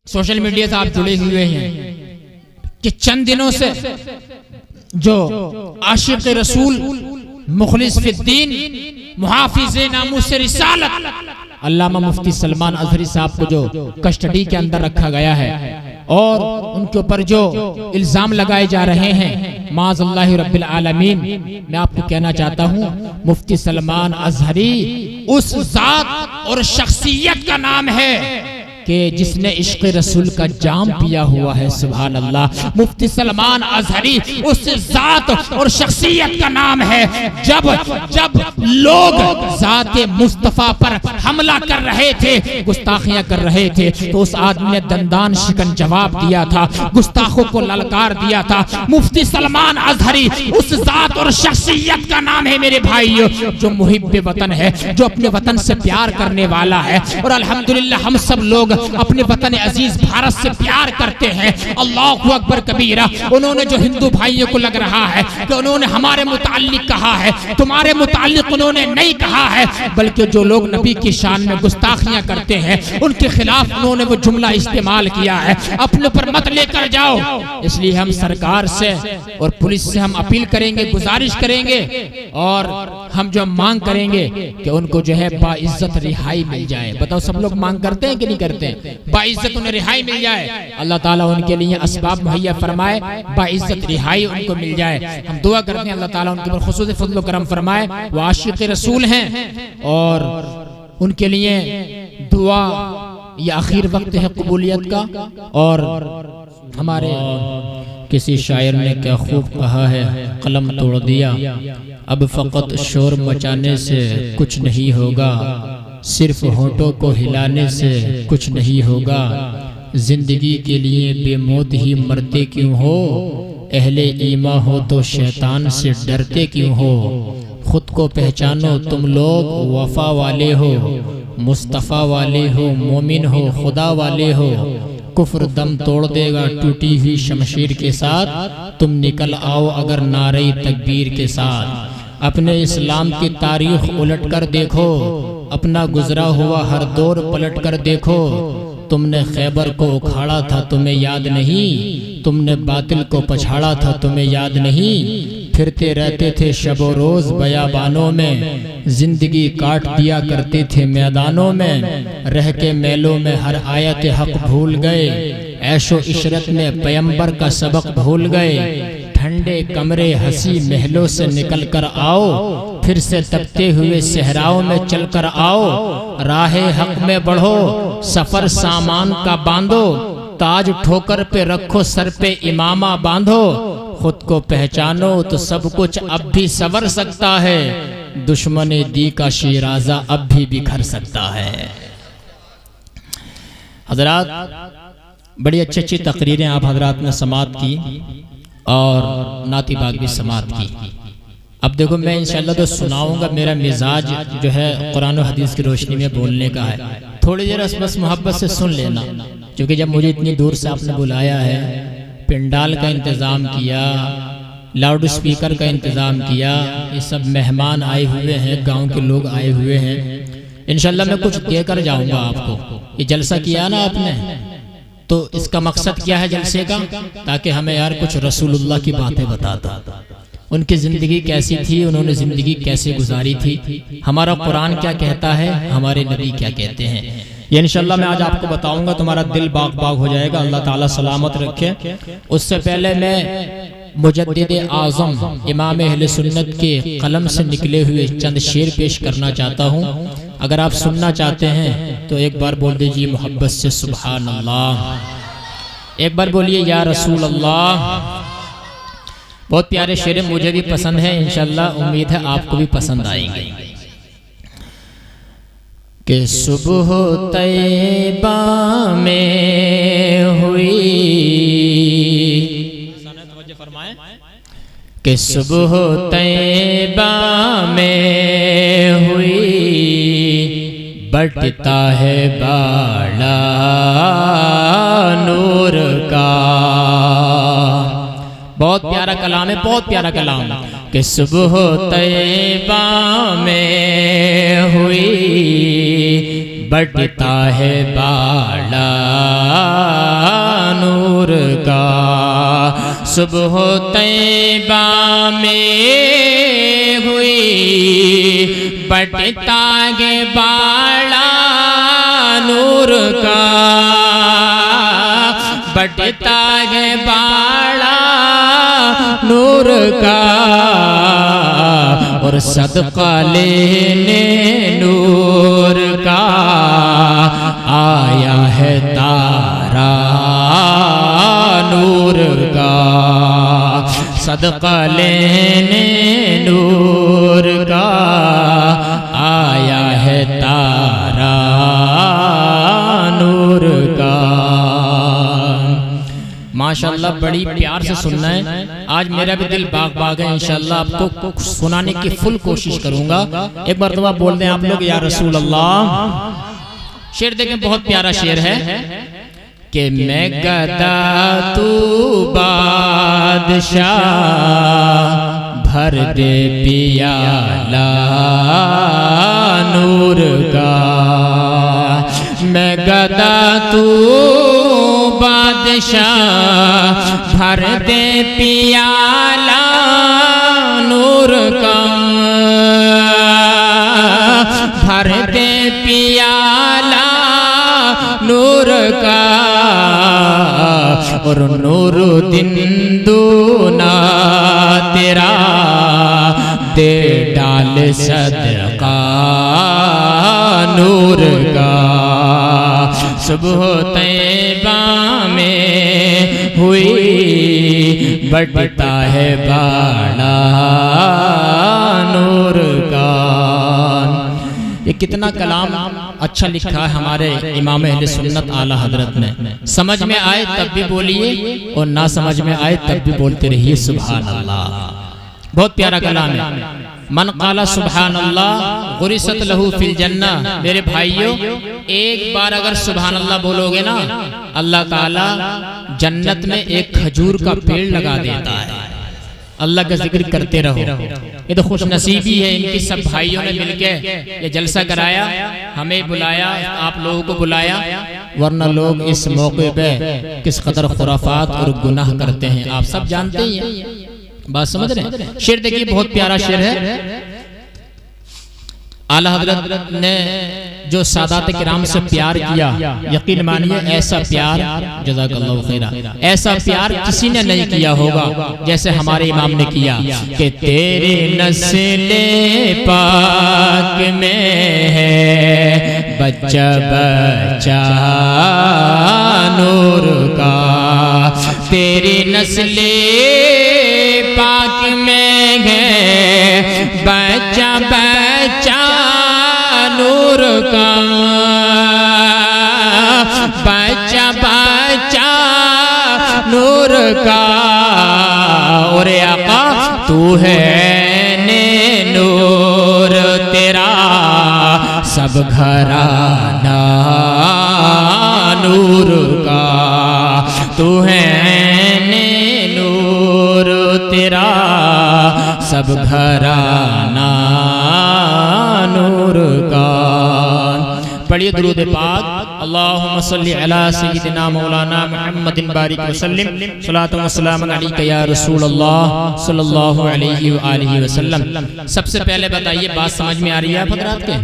Social media से आप जुड़े हुए हैं कि चंद दिनों से जो आशिक रसूल मुखलिस फिद्दीन मुहाफिज नामूस रिसालत अल्लामा मुफ्ती सलमान अजहरी साहब को जो कस्टडी के अंदर रखा गया है और उनके ऊपर जो इल्जाम लगाए जा रहे हैं माज़अल्लाह रब्बिल आलमीन, मैं आपको कहना चाहता हूँ मुफ्ती सलमान अजहरी उस जात और शख्सियत का नाम है कि जिसने इश्क़ रसूल का जाम पिया हुआ है। सुभान अल्लाह। मुफ्ती सलमान अजहरी उस जात और शख्सियत का नाम है जब जब लोग जाते मुस्तफा पर हमला कर रहे थे, गुस्ताखियां कर रहे थे, तो उस आदमी ने दंदान शिकन जवाब दिया था, गुस्ताखों को ललकार दिया था। मुफ्ती सलमान अजहरी उस जात और शख्सियत का नाम है मेरे भाइयों, जो मुहिब्बे वतन है, जो अपने वतन से प्यार करने वाला है। और अल्हम्दुलिल्लाह हम सब लोग अपने वतन अजीज भारत से प्यार करते हैं। अल्लाहु अकबर कबीरा। उन्होंने जो हिंदू भाइयों को लग रहा है कि उन्होंने हमारे मुताल्लिक कहा है, तुम्हारे मुताल्लिक उन्होंने नहीं कहा है, बल्कि जो लोग नबी की शान में गुस्ताखियां करते हैं उनके खिलाफ उन्होंने वो जुमला इस्तेमाल किया है। अपने ऊपर मत लेकर जाओ। इसलिए हम सरकार से और पुलिस से हम अपील करेंगे, गुजारिश करेंगे और हम जो मांग करेंगे कि उनको जो है बाइज्जत रिहाई मिल जाए। बताओ सब लोग मांग करते हैं कि नहीं करते? बाइज्जत उन्हें रिहाई मिल जाए, अल्लाह ताला उनके लिए असबाब मुहैया फरमाए, बाइज्जत रिहाई उनको मिल जाए। हम दुआ करते हैं अल्लाह ताला उनके ऊपर खुसूस फज़ल व करम फरमाए। वो आशिक़ रसूल हैं और उनके लिए दुआ ये आखिर वक्त है कबूलियत का। और हमारे किसी शायर ने क्या खूब कहा है, कलम तोड़ दिया अब फ़कत शोर मचाने से कुछ नहीं होगा, सिर्फ होठों को हिलाने से कुछ नहीं होगा, जिंदगी के लिए बेमौत ही मरते क्यों हो, अहले ईमा हो तो शैतान से डरते क्यों हो, खुद को पहचानो तुम लोग वफा वाले हो, मुस्तफ़ा वाले हो, मोमिन हो, खुदा वाले हो, कुफ्र दम तोड़ देगा टूटी हुई शमशीर के साथ, तुम निकल आओ अगर नारे तकबीर के साथ। अपने इस्लाम की तारीख उलट कर देखो, अपना गुजरा हुआ हर दौर पलट कर देखो, तुमने खैबर को उखाड़ा था तुम्हें याद नहीं, तुमने बातिल को पछाड़ा था तुम्हें याद नहीं, फिरते रहते थे शबो रोज बयाबानों में, जिंदगी काट दिया करते थे मैदानों में, रह के मेलों में हर आयत हक भूल गए, ऐशो इशरत में पैगंबर का सबक भूल गए, ठंडे कमरे हंसी महलों से निकल कर आओ, फिर से तपते हुए सहराओं में चल कर आओ, राहे हक में बढ़ो सफर सामान का बांधो, ताज ठोकर पे रखो सर पे इमामा बांधो, खुद को पहचानो तो सब कुछ अब भी संवर सकता है, दुश्मन दी का शिराजा अब भी बिखर सकता है। हजरात बड़ी अच्छी अच्छी तकरीरें आप हजरात ने समात की और नाती बाग भी समात की। अब देखो मैं इंशाल्लाह तो सुनाऊंगा, मेरा मिजाज जो है कुरान और हदीस की रोशनी में बोलने का है, थोड़ी देर बस मोहब्बत से सुन लेना, क्योंकि जब मुझे इतनी दूर से आपने बुलाया है, पिंडाल का इंतज़ाम किया, लाउड स्पीकर का इंतज़ाम किया, ये सब मेहमान आए हुए हैं, गांव के लोग आए हुए हैं, इंशाल्लाह मैं कुछ देकर जाऊंगा आपको। ये जलसा किया ना आपने, तो इसका मकसद क्या है जलसे का? ताकि हमें यार कुछ रसूलुल्लाह की बातें बताता, उनकी ज़िंदगी कैसी थी, उन्होंने ज़िंदगी कैसे गुजारी थी, हमारा कुरान क्या कहता है, हमारे नबी क्या कहते हैं, ये इंशाल्लाह मैं आज आपको बताऊंगा। तुम्हारा दिल बाग बाग हो जाएगा, अल्लाह ताला सलामत रखे। उससे पहले मैं मुजद्दिद आज़म इमाम अहले सुन्नत के कलम से निकले हुए चंद शेर पेश करना चाहता हूँ। अगर आप सुनना चाहते हैं तो एक बार बोल दीजिए मोहब्बत से सुभान अल्लाह, एक बार बोलिए या रसूल अल्लाह। बहुत प्यारे शेर मुझे भी पसंद है, इंशाल्लाह उम्मीद है आपको भी पसंद आएंगे। कि सुबह तैबा में हुई, कि सुबह तैबा में हुई, बटता है बाड़ा नूर का। बहुत प्यारा कलाम है, बहुत प्यारा कलाम। कि सुबह तैबा में हुई, बटता है बाड़ा का। सुबह तैबा में हुई बटता गे बाड़ा नूर का, बटता गे बाड़ा नूर का। और सदका लेने नूर का आया है तारा नूर का। सदका लेने नूर का आया है तारा नूर का। माशाअल्लाह बड़ी प्यार से सुनना है। आज मेरा भी दिल बाग बाग है, इंशाअल्लाह आपको सुनाने की फुल कोशिश करूंगा। एक बार तो आप बोल दें आप लोग या रसूल अल्लाह। शेर देखें, बहुत प्यारा शेर है कि मैं गदा तू बादशाह भर दे पियाला नूर का। मैं गदा तू बादशाह भर दे पियाला नूर का, भर दे पियाला नूर का। और नूर दिन दूना तेरा दे डाल सदका नूर का। सुबह तैबा में हुई बटता है बाड़ा नूर का। ये कितना कलाम अच्छा लिखा है हमारे इमाम अहले सुन्नत आला हजरत ने। समझ में आए तब भी बोलिए और ना समझ में आए तब भी बोलते रहिए सुभान अल्लाह। बहुत प्यारा कलाम है। मन काला सुभान अल्लाह गुरिसत लहू फिल जन्ना। मेरे भाइयों, एक बार अगर सुभान अल्लाह बोलोगे ना, अल्लाह ताला जन्नत में एक खजूर का पेड़ लगा देता है। अल्लाह का जिक्र करते रहो। ये तो खुश नसीबी है इनकी, सब भाइयों ने मिलकर ये जलसा कराया, हमें बुलाया, आप लोगों को बुलाया। वरना लोग इस मौके पे किस कदर खुराफात और गुनाह करते हैं आप सब जानते ही हैं। बात समझ रहे हैं? शेर देखिए, बहुत प्यारा शेर है। आला हजरत ने जो सादात किराम से प्यार किया, यकीन मानिए ऐसा प्यार, जज़ाकल्लाहु खैरा, ऐसा प्यार किसी ने नहीं किया होगा जैसे हमारे इमाम ने किया। कि तेरी नस्ले पाक में है बच्चा बच्चा नूर का। तेरी नस्ले पाक में है बच्चा बच्चा नूर का, बच्चा बच्चा नूर का। और आका तू है ने नूर तेरा सब घराना नूर का। तू है ने नूर तेरा सब घराना नूर का। पढ़िए दुरूद पाक। अल्लाहुम्मा सल्लि अला सय्यिदिना मौलाना मुहम्मदिन बारिक वसल्लिम सलातु व सलाम अलैका या रसूल अल्लाह सल्लल्लाहु अलैहि व आलिहि वसल्लम। सबसे पहले बताइए, बात समझ में आ रही है आप हजरात के?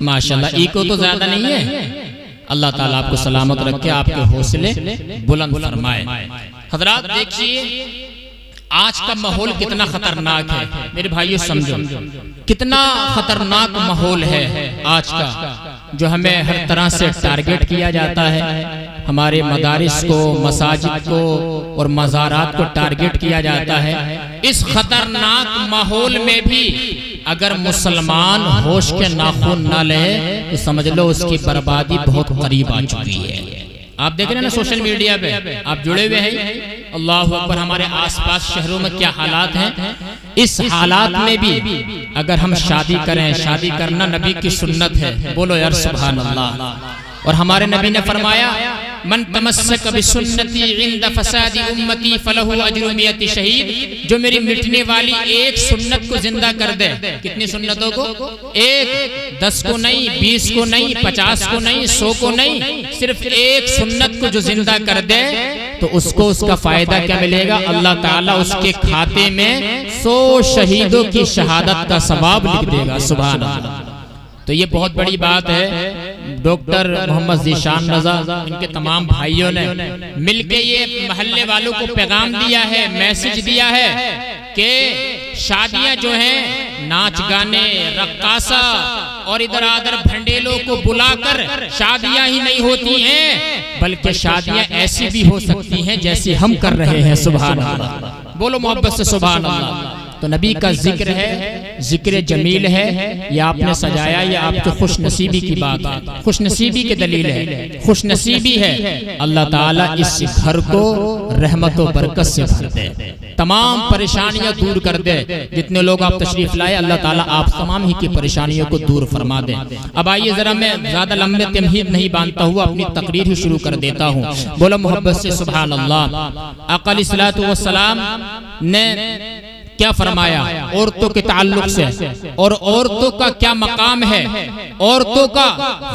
माशाल्लाह, इको तो ज्यादा नहीं है। अल्लाह ताला आपको सलामत रखे, आपके हौसले बुलंद फरमाए। हजरात देखिए, आज का माहौल कितना खतरनाक है मेरे भाइयों, समझो कितना खतरनाक माहौल है आज का, जो हमें हर तरह से टारगेट किया जाता है। हमारे मदारिस को, मसाजिद को और मज़ारात को टारगेट किया जाता है। इस खतरनाक माहौल में भी अगर मुसलमान होश के नाखून न ले तो समझ लो उसकी बर्बादी बहुत करीब आ चुकी है। आप देख रहे हैं ना सोशल मीडिया पे, आप जुड़े हुए हैं। अल्लाह अकबर, हमारे आसपास शहरों में क्या हालात हैं। इस हालात में भी अगर हम शादी करें, शादी करना नबी की सुन्नत है, बोलो यार सुभान अल्लाह। और हमारे नबी ने फरमाया, मन तमस्सक बिसुन्नती इंद फसादी उम्मती फलहु अज्रु मियति शहीद। जो मेरी मिटने वाली एक सुन्नत को जिंदा कर दे। कितनी सुन्नतों को? एक, 10 को नहीं, 20 को नहीं, 50 को नहीं, 100 को नहीं, सिर्फ एक सुन्नत को जो जिंदा कर दे तो उसको उसका फायदा क्या मिलेगा? अल्लाह ताला उसके खाते में 100 शहीदों की शहादत का सवाब लिख देगा। सुभान अल्लाह। तो ये बहुत बड़ी बात है। डॉक्टर मोहम्मद ज़ीशान रज़ा इनके तमाम भाइयों ने मिलके ये महल्ले वालों को पैगाम दिया है, मैसेज दिया है कि शादियां जो हैं नाच गाने रक्कासा और इधर आधर भंडेलों को बुलाकर शादियां ही नहीं होती हैं, बल्कि शादियां ऐसी भी हो सकती हैं जैसी हम कर रहे हैं। सुभान अल्लाह, बोलो मोहब्बत से सुभान अल्लाह। तो नबी का जिक्र है, जिक्र जमील है, ये आपने सजाया, ये आपके खुश नसीबी की बात है, खुश नसीबी की दलील है, खुश नसीबी है। अल्लाह ताला इस घर को रहमत और बरकत से भर दे, तमाम परेशानियां दूर कर दे। जितने लोग आप तशरीफ लाए, अल्लाह ताला आप तमाम ही की परेशानियों को दूर फरमा दे। अब आइए जरा मैं ज्यादा लंबे तमहीद नहीं बांधता हुआ अपनी तकरीर ही शुरू कर देता हूँ। बोलो मोहब्बत से सुभान अल्लाह। आका अलैहिस्सलातु वस्सलाम ने क्या फरमाया औरतों के ताल्लुक से, और औरतों का क्या मकाम है, औरतों का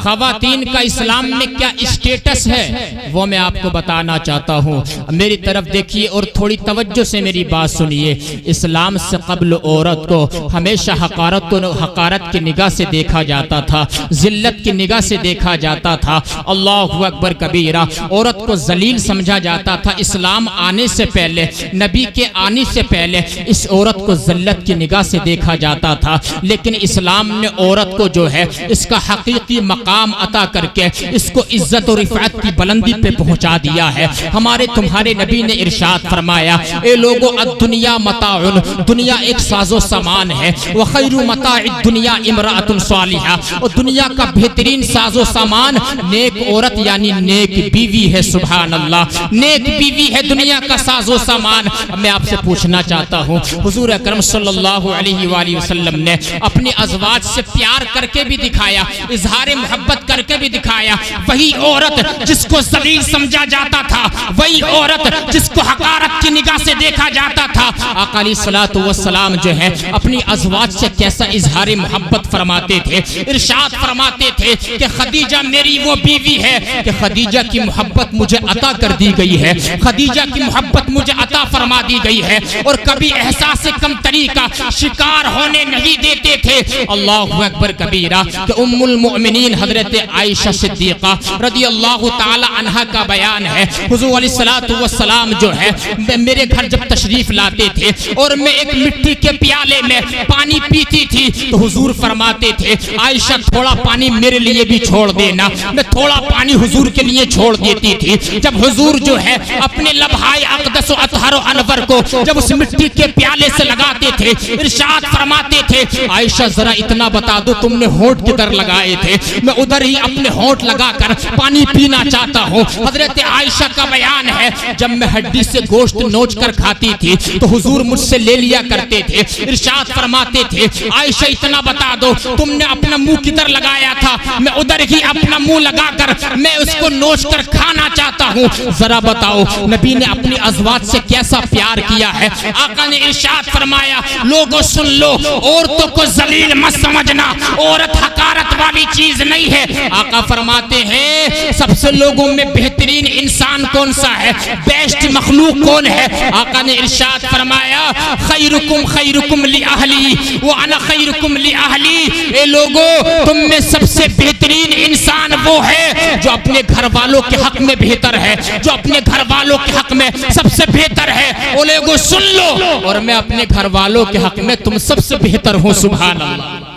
खवातीन का इस्लाम में क्या स्टेटस है, वो मैं आपको बताना चाहता हूँ। मेरी तरफ देखिए और थोड़ी तवज्जो से मेरी बात सुनिए। इस्लाम से कब्ल औरत को हमेशा हकारत की निगाह से देखा जाता था, जिल्लत की निगाह से देखा जाता था। अल्लाहु अकबर कबीरा। औरत को जलील समझा जाता था। इस्लाम आने से पहले, नबी के आने से पहले इस औरत को जिल्लत की निगाह से देखा जाता था, लेकिन इस्लाम ने औरत को जो है इसका हकीकी मकाम अता करके इसको इज्जत और रिफात की बुलंदी पे पहुंचा दिया है। हमारे तुम्हारे नबी ने इरशाद फरमाया, ए लोगो अद्दुनिया मताउन, दुनिया एक साजो सामान है, व खैरु मताइद दुनिया इमराअतुन सालिहा, और दुनिया का बेहतरीन साजो सामान नेक औरत यानी नेक बीवी है। सुभान अल्लाह, नेक बीवी है दुनिया का साजो सामान। मैं आपसे पूछना चाहता हूँ, हुजूर अकरम सल्लल्लाहु अलैहि वसल्लम ने अपने अज़वाज से प्यार करके भी दिखाया, इजहार मोहब्बत करके भी दिखाया। वही औरत जिसको ज़लील समझा जाता था, वही औरत जिसको हकारत की निगाह से देखा जाता था, आका अलैहिस्सलातु वस्सलाम जो है अपनी अज़वाज से कैसा इजहार मोहब्बत फरमाते थे। इरशाद फरमाते थे कि खदीजा मेरी वो बीवी है कि खदीजा की मोहब्बत मुझे अता कर दी गई है, खदीजा की मोहब्बत मुझे अता फरमा दी गई है, और कभी एहसास से कम तरीका शिकार होने नहीं देते थे। अल्लाहु अकबर कबीरा। कि उम्मुल मोमिनीन हजरत आयशा सिद्दीका रदियल्लाहु ताला अन्हा का बयान है, हुजूर अलैहिस्सलातु वस्सलाम जो है मेरे घर जब तशरीफ लाते थे और मैं एक मिट्टी के प्याले में पानी पीती थी, तो हुजूर फरमाते थे, आयशा थोड़ा पानी मेरे लिए भी छोड़ देना। मैं थोड़ा पानी हुजूर के लिए छोड़ देती थी। जब हुजूर जो है अपने लबहाए अक़दस व अतहर व अनवर को जब उस मिट्टी के प्याले से लगाते थे, इरशाद फरमाते थे, आयशा जरा इतना बता दो तुमने होंठ किधर लगाए थे, मैं उधर ही अपने होंठ लगाकर पानी पीना चाहता हूँ। हजरत आयशा का बयान है, जब मैं हड्डी से गोश्त नोच कर खाती थी तो हुजूर मुझसे ले लिया करते थे। इरशाद फरमाते थे, आयशा इतना बता दो तुमने अपना मुंह किधर लगाया था, मैं उधर ही अपना मुंह लगाकर मैं उसको नोच कर खाना चाहता हूँ। जरा बताओ नबी ने अपनी अज़वाज से कैसा प्यार किया है। आका ने इरशाद फरमाया, लोगों सुन लो, औरतों को जलील मत समझना, औरत हकारत वाली चीज नहीं है। आका फरमाते हैं, सबसे लोगों में बेहतरीन इंसान कौन सा है, बेस्ट मखलूक कौन है। आका ने इरशाद फरमाया, खैरुकुम खैरुकुम लि अहली व अना खैरुकुम लि अहली। ए लोगों, तुम में सबसे बेहतरीन इंसान वो है जो अपने घर वालों के हक में बेहतर है, जो अपने घर वालों के हक में सबसे बेहतर है। ओ लोगों सुन लो, और मैं अपने घर वालों के हक में तुम सबसे बेहतर हूँ। सुभान अल्लाह,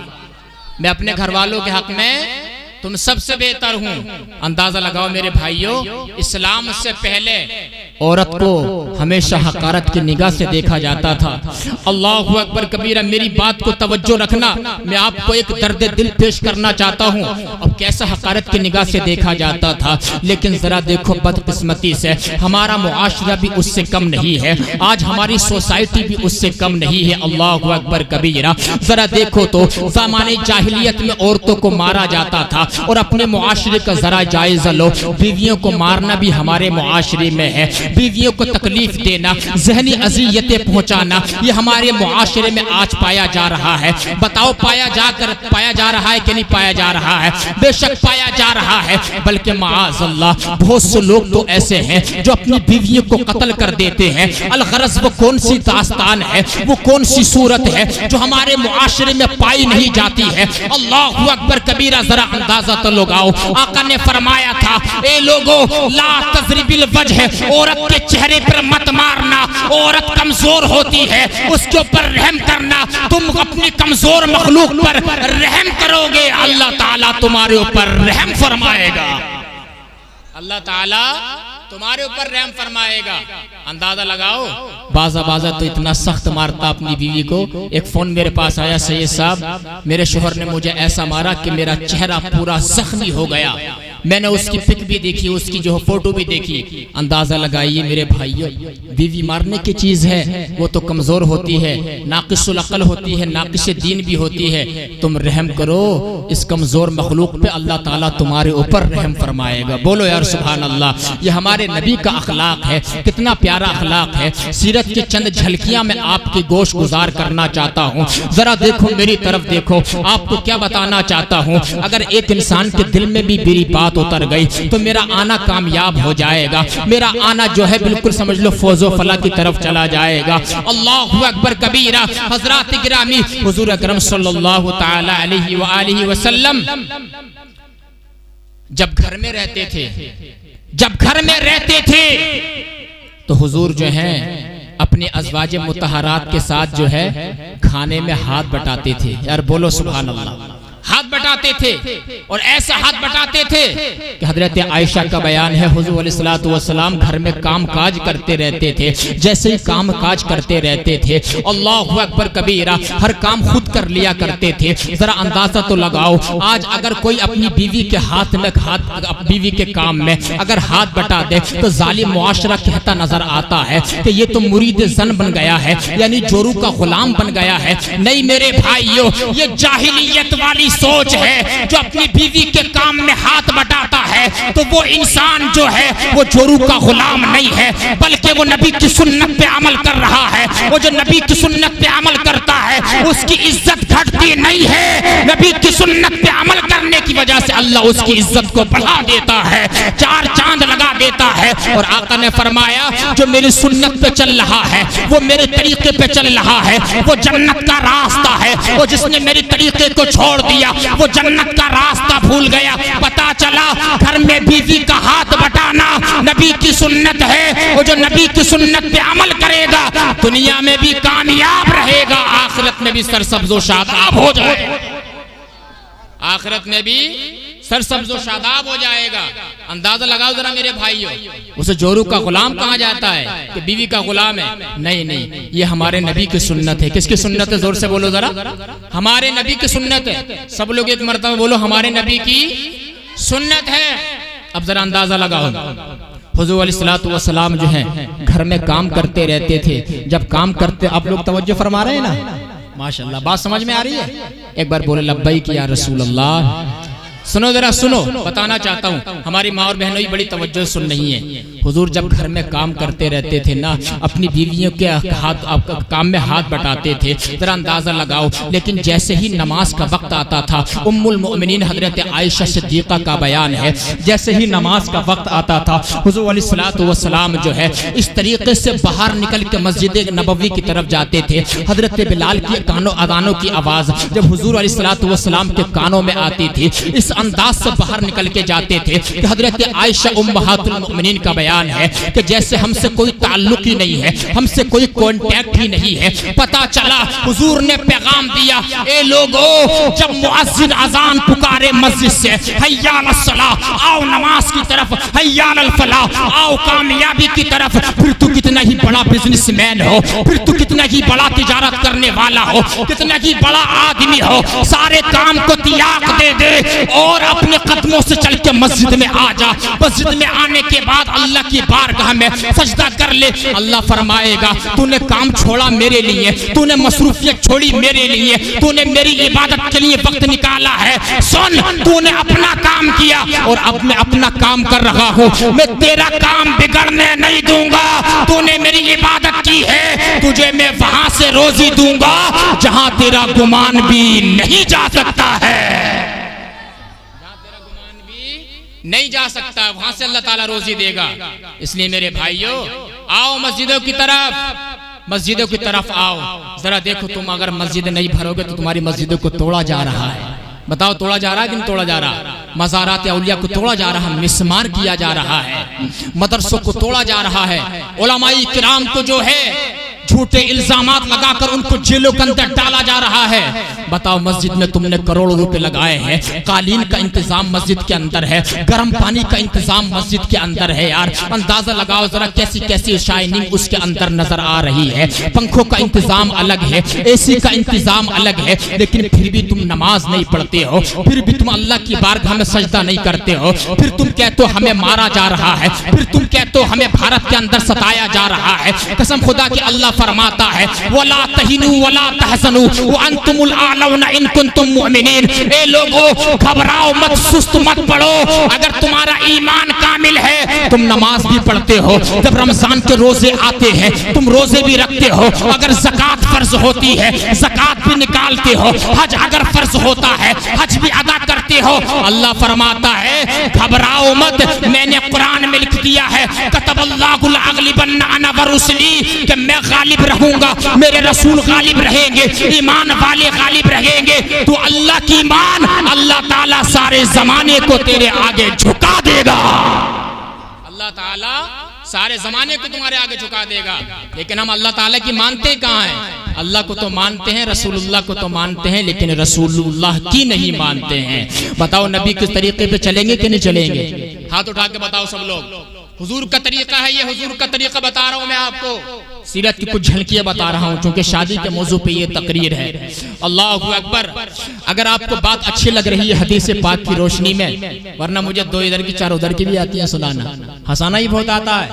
मैं अपने घर वालों के हक में तुम सबसे बेहतर हूँ। अंदाजा लगाओ मेरे भाइयों, इस्लाम से पहले औरत को हमेशा हकारत की निगाह से देखा जाता था। अल्लाहु अकबर कबीरा। मेरी बात को तवज्जो रखना, मैं आपको एक दर्द दिल पेश करना चाहता हूँ। अब कैसा हकारत की निगाह से देखा जाता था, लेकिन जरा देखो बदकिस्मती से हमारा मुआशरा भी उससे कम नहीं है, आज हमारी सोसाइटी भी उससे कम नहीं है। अल्लाहु अकबर कबीरा। जरा देखो तो ज़माने जाहिलियत में औरतों को मारा जाता था, और अपने मुआशरे का जरा जायजा लो, बीवियों को मारना भी हमारे मुआशरे में है। बीवियों को तकलीफ देना, ज़हनी अज़ियतें पहुंचाना, ये हमारे मुआशरे में आज पाया जा रहा है। बताओ पाया जा रहा है कि नहीं पाया जा रहा है? बेशक पाया जा रहा है, बल्कि माअज़ल्लाह बहुत से लोग तो ऐसे हैं जो अपनी बीवियों को कत्ल कर देते हैं। अलगरज वो कौन सी दास्तान है, वो कौन सी सूरत है जो हमारे मुआशरे में पाई नहीं जाती है? अल्लाहु अकबर कबीरा, जरा अंदाजा तो लगाओ। आका ने फरमाया था, ए लोगों, ला तज़रिबिल वजह, औरत के चेहरे पर मत मारना, औरत कमजोर होती है, उसके ऊपर रहम करना। तुम अपनी कमजोर मखलूक पर रहम करोगे, अल्लाह ताला तुम्हारे ऊपर रहम फरमाएगा। अल्लाह ताला तुम्हारे ऊपर रहम फरमाएगा। अंदाजा लगाओ। बाजा तो इतना सख्त मारता अपनी बीवी को। एक फोन मेरे पास आया, सैयद साहब मेरे शोहर ने मुझे ऐसा मारा कि मेरा चेहरा पूरा जख्मी हो गया। मैंने उसकी पिक भी देखी, उसकी जो फोटो भी देखी। अंदाजा लगाइए मेरे भाइयों, बीवी मारने की चीज है, वो तो कमजोर होती है, नाकिसुल अक्ल होती है, नाकिस दीन भी होती है। तुम रहम करो इस कमजोर मखलूक पे, अल्लाह ताला तुम्हारे ऊपर रहम फरमाएगा। बोलो यार सुभान अल्लाह। ये हमारे नबी का अखलाक है, कितना प्यारा अखलाक है। सीरत की चंद झलकियां मैं आपके गोश गुजार करना चाहता हूँ। जरा देखो मेरी तरफ देखो, आपको क्या बताना चाहता हूँ। अगर एक इंसान के दिल में भी मेरी बात उतर गई तो मेरा आना कामयाब हो जाएगा। मेरा आना जो है बिल्कुल समझ लो फौजो फला की तरफ चला जाएगा। अल्लाहु अकबर कबीरा। हजरात गिरामी, हुजूर अकरम सल्लल्लाहु तआला अलैहि वसल्लम जब घर में रहते थे तो हुजूर जो है अपने अज़वाज मुतहरात के साथ जो है खाने में हाथ बटाते थे। यार बोलो सुभान अल्लाह। हाथ बटाते थे और ऐसा हाथ बटाते थे कि हजरत आयशा का बयान है, हुजूर अलैहिस्सलातु वस्सलाम घर में काम काज करते रहते थे। जैसे ही काम काज करते रहते थे, अल्लाहु अकबर कबीरा, हर काम खुद कर लिया करते थे। जरा अंदाजा तो लगाओ, आज अगर कोई अपनी बीवी के बीवी के काम में अगर हाथ बटा दे तो जालिम मुआशरा कहता नजर आता है कि ये तो मुरीद जन बन गया है, यानी जोरू का गुलाम बन गया है। नहीं मेरे भाइयों, ये जाहिलियत वाली सोच है। जो अपनी बीवी के काम में हाथ बटाता है तो वो इंसान जो है वो जोरू का गुलाम नहीं है, बल्कि वो नबी की सुन्नत पे अमल कर रहा है। वो जो नबी की सुन्नत पे अमल करता है उसकी इज्जत घटती नहीं है। नबी की सुन्नत पे अमल करने की वजह से अल्लाह उसकी इज्जत को बढ़ा देता है, चार चांद लगा देता है। और आका ने फरमाया, जो मेरी सुन्नत पे चल रहा है, वो मेरे तरीके पे चल रहा है, वो जन्नत का रास्ता है। वो जिसने मेरे तरीके को छोड़ दिया वो जन्नत का रास्ता भूल गया। पता चला घर में बीवी का हाथ बटाना नबी की सुन्नत है। वो जो नबी की सुन्नत पे अमल करेगा दुनिया में भी कामयाब रहेगा, आखिरत में भी सरसब्जो शादाब हो जाएगा। आखिरत में भी सरसब्जो शादाब हो जाएगा। अंदाजा लगाओ जरा मेरे भाइयों। उसे जोरू का गुलाम कहा जाता है कि बीवी का गुलाम है? नहीं, ये हमारे नबी की सुन्नत है। किसकी सुन्नत है? जोर से बोलो जरा। हमारे नबी की सुन्नत है। सब लोग एक मर्तबा बोलो, हमारे नबी की सुन्नत है। अब जरा अंदाजा लगाओ। हुजूर अलैहिस्सलातु वस्सलाम जो है घर में काम करते रहते थे। जब काम करते, आप लोग तवज्जो फरमा रहे हैं ना? माशाल्लाह, बात समझ में आ रही है? एक बार बोले लब्बैक या रसूल अल्लाह। सुनो जरा सुनो, बताना चाहता हूँ, हमारी माँ और बहनों की बड़ी तवज्जो सुन रही है। हुजूर जब घर में काम करते रहते थे ना, अपनी बीवियों के काम में हाथ बटाते थे। जरा अंदाजा लगाओ। लेकिन जैसे ही नमाज का वक्त आता था, उम्मुल मोमिनीन हजरत आयशा सिद्दीक़ा का बयान है, जैसे ही नमाज का वक्त आता था हुजूर अलैहिस्सलातु वस्सलाम जो है इस तरीके से बाहर निकल के मस्जिद नबवी की तरफ जाते थे। हजरत बिलाल की अजानों की आवाज जब हुजूर अलैहिस्सलातु वस्सलाम के कानों में आती थी, इस अंदाज से बाहर निकल के जाते थे कि हजरत आयशा उम्महातुल मोमिनीन का बयान है कि जैसे हमसे कोई ताल्लुक ही नहीं है, हमसे कोई कांटेक्ट ही नहीं है। पता चला हुजूर ने पैगाम दिया, ए लोगों, जब मुअज्जिन अजान पुकारे मस्जिद से, हय्या अलस सलाह, आओ नमाज की तरफ, हय्या अलल फलाह, आओ कामयाबी की तरफ। फिर तू कितना ही बड़ा बिजनेसमैन हो, फिर तू कितना ही बड़ा तिजारत करने वाला हो, कितना ही बड़ा आदमी हो, सारे काम को त्याग दे दे और अपने कदमों से चल के मस्जिद में आ जा। मस्जिद में आने के बाद अल्लाह की बारगाह में सजदा कर ले। अल्लाह फरमाएगा, तूने काम छोड़ा मेरे लिए, तूने मसरूफियत छोड़ी मेरे लिए, तूने मेरी इबादत के लिए वक्त निकाला है। सुन, तूने अपना काम किया और अब मैं अपना काम कर रहा हूँ। मैं तेरा काम बिगड़ने नहीं दूंगा। तुझे मैं वहां से रोजी दूंगा जहां तेरा गुमान भी नहीं जा सकता है, जहां तेरा गुमान भी नहीं जा सकता, वहां से अल्लाह ताला रोजी देगा। इसलिए मेरे भाइयों, आओ मस्जिदों की तरफ, मस्जिदों की तरफ आओ। जरा देखो, तुम अगर मस्जिद नहीं भरोगे तो तुम्हारी मस्जिदों को तोड़ा जा रहा है। बताओ, तोड़ा जा रहा है कि नहीं तोड़ा जा रहा? मज़ारात औलिया को तोड़ा जा रहा है, मिस्मार किया जा रहा है, मदरसों को तोड़ा जा रहा है, उलमाए किराम को जो है झूठे इल्जामात लगाकर उनको जेलों के अंदर डाला जा रहा है। बताओ, मस्जिद में तुमने करोड़ों रुपए लगाए हैं, कालीन का इंतजाम मस्जिद के अंदर है, गर्म पानी का इंतजाम मस्जिद के अंदर है। यार अंदाजा लगाओ जरा कैसी कैसी शाइनिंग उसके अंदर नजर आ रही है। पंखों का इंतजाम अलग है, एसी का इंतजाम अलग है, लेकिन फिर भी तुम नमाज नहीं पढ़ते हो, फिर भी तुम अल्लाह की बारगाह में सजदा नहीं करते हो, फिर तुम कहते हो हमें मारा जा रहा है, फिर तुम कहते हो हमें भारत के अंदर सताया जा रहा है। कसम खुदा की अल्लाह फरमाता है, वला तहिनु वला तहसनु व अंतुमुल आलौना इन कुंतुम मुमिनीन। ए लोगों, घबराओ मत, सुस्त मत पड़ो। अगर तुम्हारा ईमान कामिल है, तुम नमाज भी पढ़ते हो, जब रमजान के रोजे आते हैं तुम रोजे भी रखते हो, अगर ज़कात फर्ज होती है ज़कात भी निकालते हो, हज अगर फर्ज होता है हज भी अदा करते हो। अल्लाह फरमाता है, घबराओ मत, मैंने कुरान में लिख दिया है, कतबल्लाहुल अगलिबन्ना अना व रुसली, कि मैं गालिब रहूंगा, मेरे रसूल गालिब रहेंगे, ईमान वाले गालिब रहेंगे। तो अल्लाह की ईमान, अल्लाह ताला सारे जमाने को तेरे आगे झुका देगा, अल्लाह ताला सारे जमाने को तुम्हारे आगे झुका देगा। लेकिन हम अल्लाह ताला की मानते कहाँ हैं? अल्लाह को तो मानते हैं, रसूलुल्लाह को तो मानते हैं, लेकिन रसूलुल्लाह की नहीं मानते हैं। बताओ, नबी किस तरीके पे चलेंगे कि नहीं चलेंगे? हाथ उठा के बताओ सब लोग। हुजूर का तरीका है ये, हुजूर का तरीका बता रहा हूं मैं आपको, सीरत की कुछ झलकियां बता रहा हूं, क्योंकि शादी के मौजू पे ये तकरीर है। अल्लाहु अकबर। अगर आपको बात अच्छी लग रही है हदीस पाक की रोशनी में, वरना मुझे दो इधर की चार उधर की भी आती है सुनाना, हंसाना ही बहुत आता है,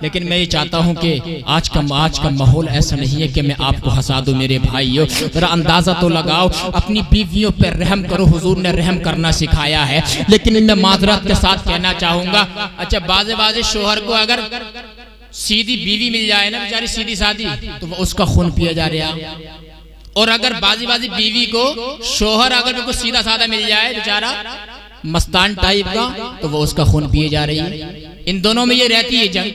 लेकिन मैं ये चाहता हूं कि आज का माहौल ऐसा नहीं है कि मैं आपको हंसा दूं। मेरे भाइयों, जरा अंदाजा तो लगाओ, अपनी बीवियों पर रहम करो, हुजूर ने रहम करना सिखाया है। लेकिन मैं माजरत के साथ कहना चाहूंगा, अच्छा बाजे शोहर को अगर सीधी बीवी मिल जाए ना, बेचारी सीधी सादी, तो उसका खून पिया जा रहा, और अगर बाजी बीवी को शोहर अगर बिल्कुल सीधा साधा मिल जाए बेचारा मस्तान टाइप का, तो वो उसका खून पिए जा रही है। इन दोनों में ये रहती है जंग,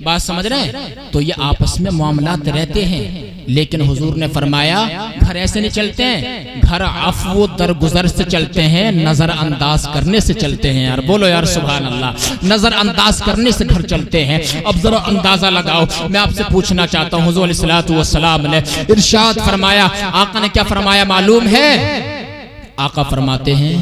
बात समझ रहे हैं? तो ये आपस में मामलात रहते हैं। लेकिन हुजूर ने फरमाया, घर ऐसे नहीं चलते हैं, घर अफ़्व दरगुजर से चलते हैं, नजर अंदाज करने से चलते हैं। यार बोलो यार सुभान अल्लाह, नजर अंदाज करने से घर चलते हैं। अब जरा अंदाजा लगाओ, मैं आपसे पूछना चाहता हूँ, हुजूर अलैहिस्सलातु वस्सलाम ने इरशाद फरमाया, आका ने क्या फरमाया मालूम है? आका फरमाते हैं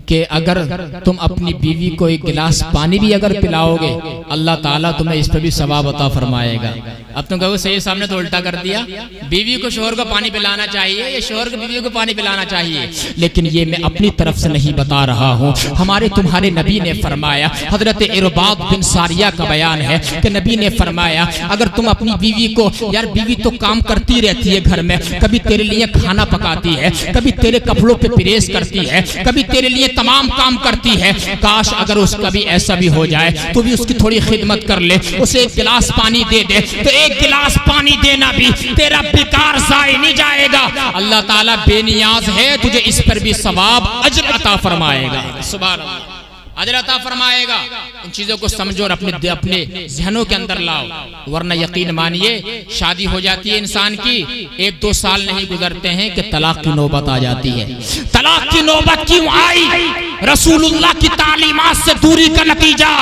कि अगर तुम अपनी बीवी को एक गिलास पानी भी अगर पिलाओगे, अल्लाह ताला तुम्हें इस पर भी सवाब अता फरमाएगा। अब तुम कहोगे सही, सामने तो उल्टा कर दिया, बीवी को शोहर को पानी पिलाना चाहिए या शोहर को बीवी को पानी पिलाना चाहिए। लेकिन ये मैं अपनी तरफ से नहीं बता रहा हूँ, हमारे तुम्हारे नबी ने फरमाया। हजरत इरबाद बिन सारिया का बयान है कि नबी ने फरमाया, अगर तुम अपनी बीवी को, यार बीवी तो काम करती रहती है घर में, कभी तेरे लिए खाना पकाती है, कभी तेरे कपड़ों पे प्रेस करती है, कभी तेरे लिए तमाम काम करती है, काश अगर उसका भी ऐसा भी हो जाए तो भी उसकी थोड़ी खिदमत कर ले, उसे एक गिलास पानी दे दे, तो एक गिलास पानी देना भी तेरा बेकार जाए नहीं जाएगा। अल्लाह ताला बेनियाज है, तुझे इस पर भी सवाब अजर अता फरमाएगा, सुभान अल्लाह, अजर अता फरमाएगा। इन चीजों को समझो और अपने जहनों के अंदर लाओ, वरना यकीन मानिए शादी हो जाती है इंसान की, 1-2 साल नहीं गुजरते हैं कि तलाक की नौबत आ जाती है। तलाक की नौबत क्यों आई? रसूलुल्लाह की तालीमात से दूरी का नतीजा।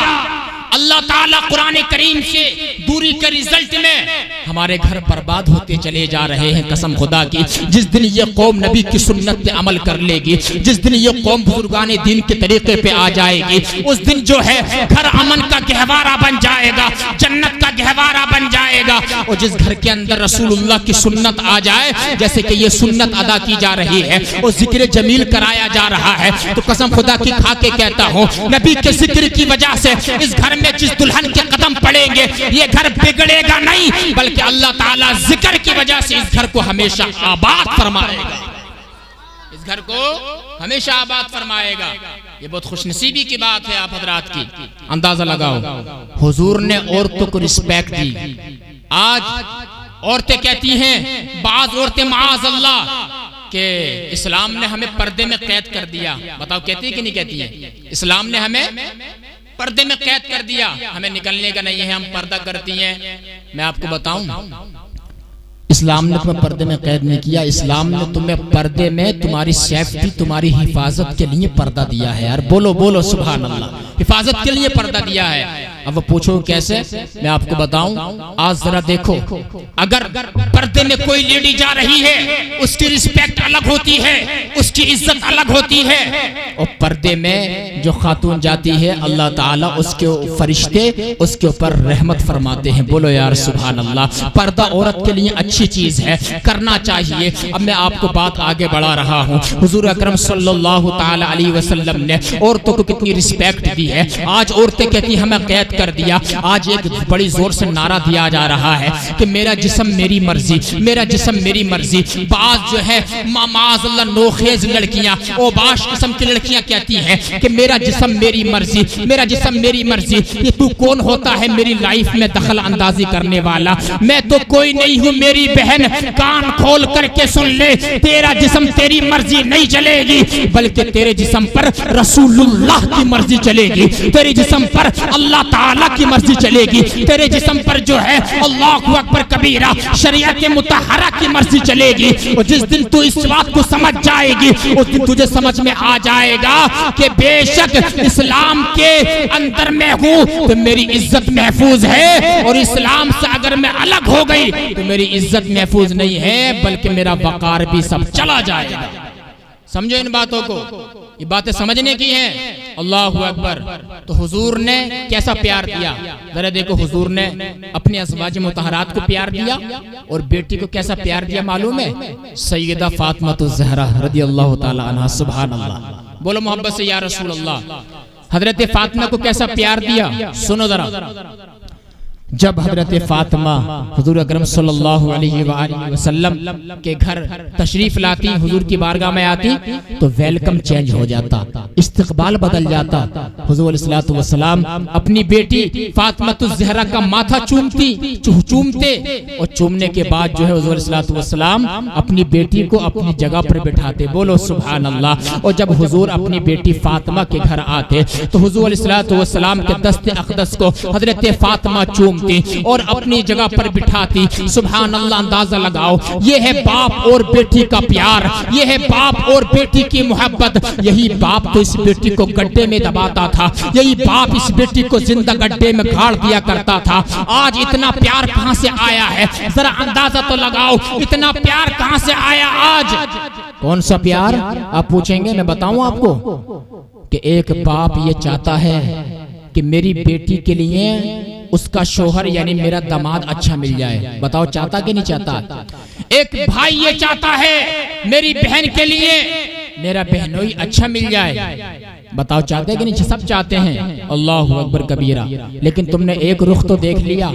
अल्लाह ताला कुरान करीम से दूरी के रिजल्ट में हमारे घर बर्बाद होते चले जा रहे हैं। कसम खुदा की, जिस दिन ये कौम नबी की सुन्नत पे अमल कर लेगी, जिस दिन ये कौम बुजुर्गाने दीन के तरीके पे आ जाएगी, उस दिन जो है घर अमन का गहवारा बन जाएगा, जन्नत का गहवारा बन जाएगा। और जिस घर के अंदर रसूलुल्लाह की सुन्नत आ जाए, जैसे कि ये सुन्नत अदा की जा रही है और जिक्र जमील कराया जा रहा है, तो कसम खुदा की खा के कहता हूँ, नबी के जिक्र की वजह से इस घर में जिस दुल्हन के कदम पड़ेंगे ये घर बिगड़ेगा नहीं, बल्कि अल्लाह ताला जिक्र की वजह से इस घर को हमेशा आबाद फरमाएगा, इस घर को हमेशा आबाद फरमाएगा। ये बहुत खुशनसीबी की बात है आप हजरात की। अंदाजा लगाओ, हुजूर ने औरतों को रिस्पेक्ट दी। आज औरतें कहती हैं, बाज औरतें माज अल्लाह कि इस्लाम ने हमें पर्दे में कैद कर दिया। बताओ कहती है कि नहीं कहती है? इस्लाम ने हमें पर्दे में कैद कर दिया, हमें निकलने का नहीं है, हम पर्दा करती हैं। मैं आपको बताऊं, इस्लाम ने तुम्हें पर्दे में कैद नहीं किया। इस्लाम ने तुम्हें पर्दे में तुम्हारी सेफ्टी, तुम्हारी हिफाजत के लिए पर्दा दिया है। यार बोलो बोलो सुभान अल्लाह। हिफाजत के लिए पर्दा दिया है। अब वो पूछो कैसे, मैं आपको बताऊं। आज जरा देखो, अगर पर्दे में कोई लेडी जा रही है, उसकी रिस्पेक्ट अलग होती है, उसकी इज्जत अलग होती है। और पर्दे में जो खातून जाती है, अल्लाह ताला उसके फरिश्ते उसके ऊपर रहमत फरमाते हैं। बोलो यार सुभान अल्लाह। पर्दा औरत के लिए अच्छी चीज है, करना चाहिए। अब मैं आपको बात आगे बढ़ा रहा हूँ। हुजूर अकरम सल्लल्लाहु ताला अलैहि वसल्लम ने औरतों को कितनी रिस्पेक्ट दी है। आज औरतें कहती हमें कैद कर दिया। आज एक बड़ी जोर से नारा दिया जा रहा है कि मेरा जिस्म मेरी मर्जी, मेरा जिस्म मेरी मर्जी। बाज जो है मामाज़ल्लाह नोखेज लड़कियां, ओबाश किस्म की लड़कियां कहती हैं कि मेरा जिस्म मेरी मर्जी, मेरा जिस्म मेरी मर्जी। ये तू कौन होता है मेरी लाइफ में दखल अंदाजी करने वाला? मैं तो कोई नहीं हूँ मेरी बहन, कान खोल करके सुन ले। तेरा जिस्म तेरी मर्जी नहीं चलेगी, बल्कि तेरे जिस्म पर रसूलुल्लाह की मर्जी चलेगी, तेरे जिस्म पर अल्लाह ताला की मर्जी चलेगी, तेरे जिस्म पर जो है अल्लाहु अकबर कबीरा शरीयत मुतहरा की मर्जी चलेगी। और जिस दिन तू इस बात को समझ जाएगी, उस दिन तुझे समझ में आ जाएगा कि बेशक इस्लाम के अंदर मैं हूँ तो मेरी इज्जत महफूज है, और इस्लाम से अगर मैं अलग हो गई तो मेरी इज्जत महफूज नहीं है, बल्कि मेरा वकार भी सब चला जाएगा। समझो इन बातों को, ये बातें समझने की हैं। अल्लाहु अकबर। तो हुजूर ने कैसा प्यार दिया, जरा देखो। हुजूर ने अपने अज़वाज मुतहरात को प्यार दिया, और बेटी को कैसा प्यार दिया मालूम है? सैयदा फातिमातुज़ ज़हरा रज़ियल्लाहु ताला अन्हा। सुभान अल्लाह। बोलो मोहब्बत से या रसूल अल्लाह। हजरत फातिमा को कैसा प्यार दिया, सुनो जरा। जब हजरत फातिमा हुजूर अकरम सल्लल्लाहु अलैहि वसल्लम के घर तशरीफ लाती, हुजूर की बारगाह में आती, तो वेलकम चेंज हो जाता, इस्तकबाल बदल जाता। हुजूर अलैहिस्सलातु वस्सलाम अपनी बेटी फातिमातुज़ ज़हरा का माथा चूमते, और चूमने के बाद जो है हुजूर अलैहिस्सलातु वस्सलाम अपनी बेटी को अपनी जगह पर बिठाते। बोलो सुभान अल्लाह। और जब हुजूर अपनी बेटी फातिमा के घर आते तो हुजूर अलैहिस्सलातु वस्सलाम के दस्ते अक़दस को हजरत फातिमा और अपनी जगह पर बिठाती। सुभान अल्लाह। अंदाजा लगाओ, ये है बाप और बेटी का प्यार, ये है बाप और बेटी की मोहब्बत। यही बाप तो इस बेटी को गड्ढे में दबाता था, यही बाप इस बेटी को जिंदा गड्ढे में गाड़ दिया करता था। आज इतना प्यार कहां से आया है, जरा अंदाजा तो लगाओ, इतना प्यार कहां से आया आज? कौन सा प्यार आप पूछेंगे, मैं बताऊं आपको कि एक बाप ये चाहता है कि मेरी बेटी के लिए उसका शोहर यानी मेरा दामाद अच्छा मिल जाए। बताओ चाहता कि नहीं चाहता? एक भाई ये चाहता है मेरी बहन के लिए मेरा बहनोई अच्छा मिल जाए। बताओ चाहते हैं कि नहीं? सब चाहते हैं। अल्लाहु अकबर कबीरा। लेकिन तुमने एक रुख तो देख लिया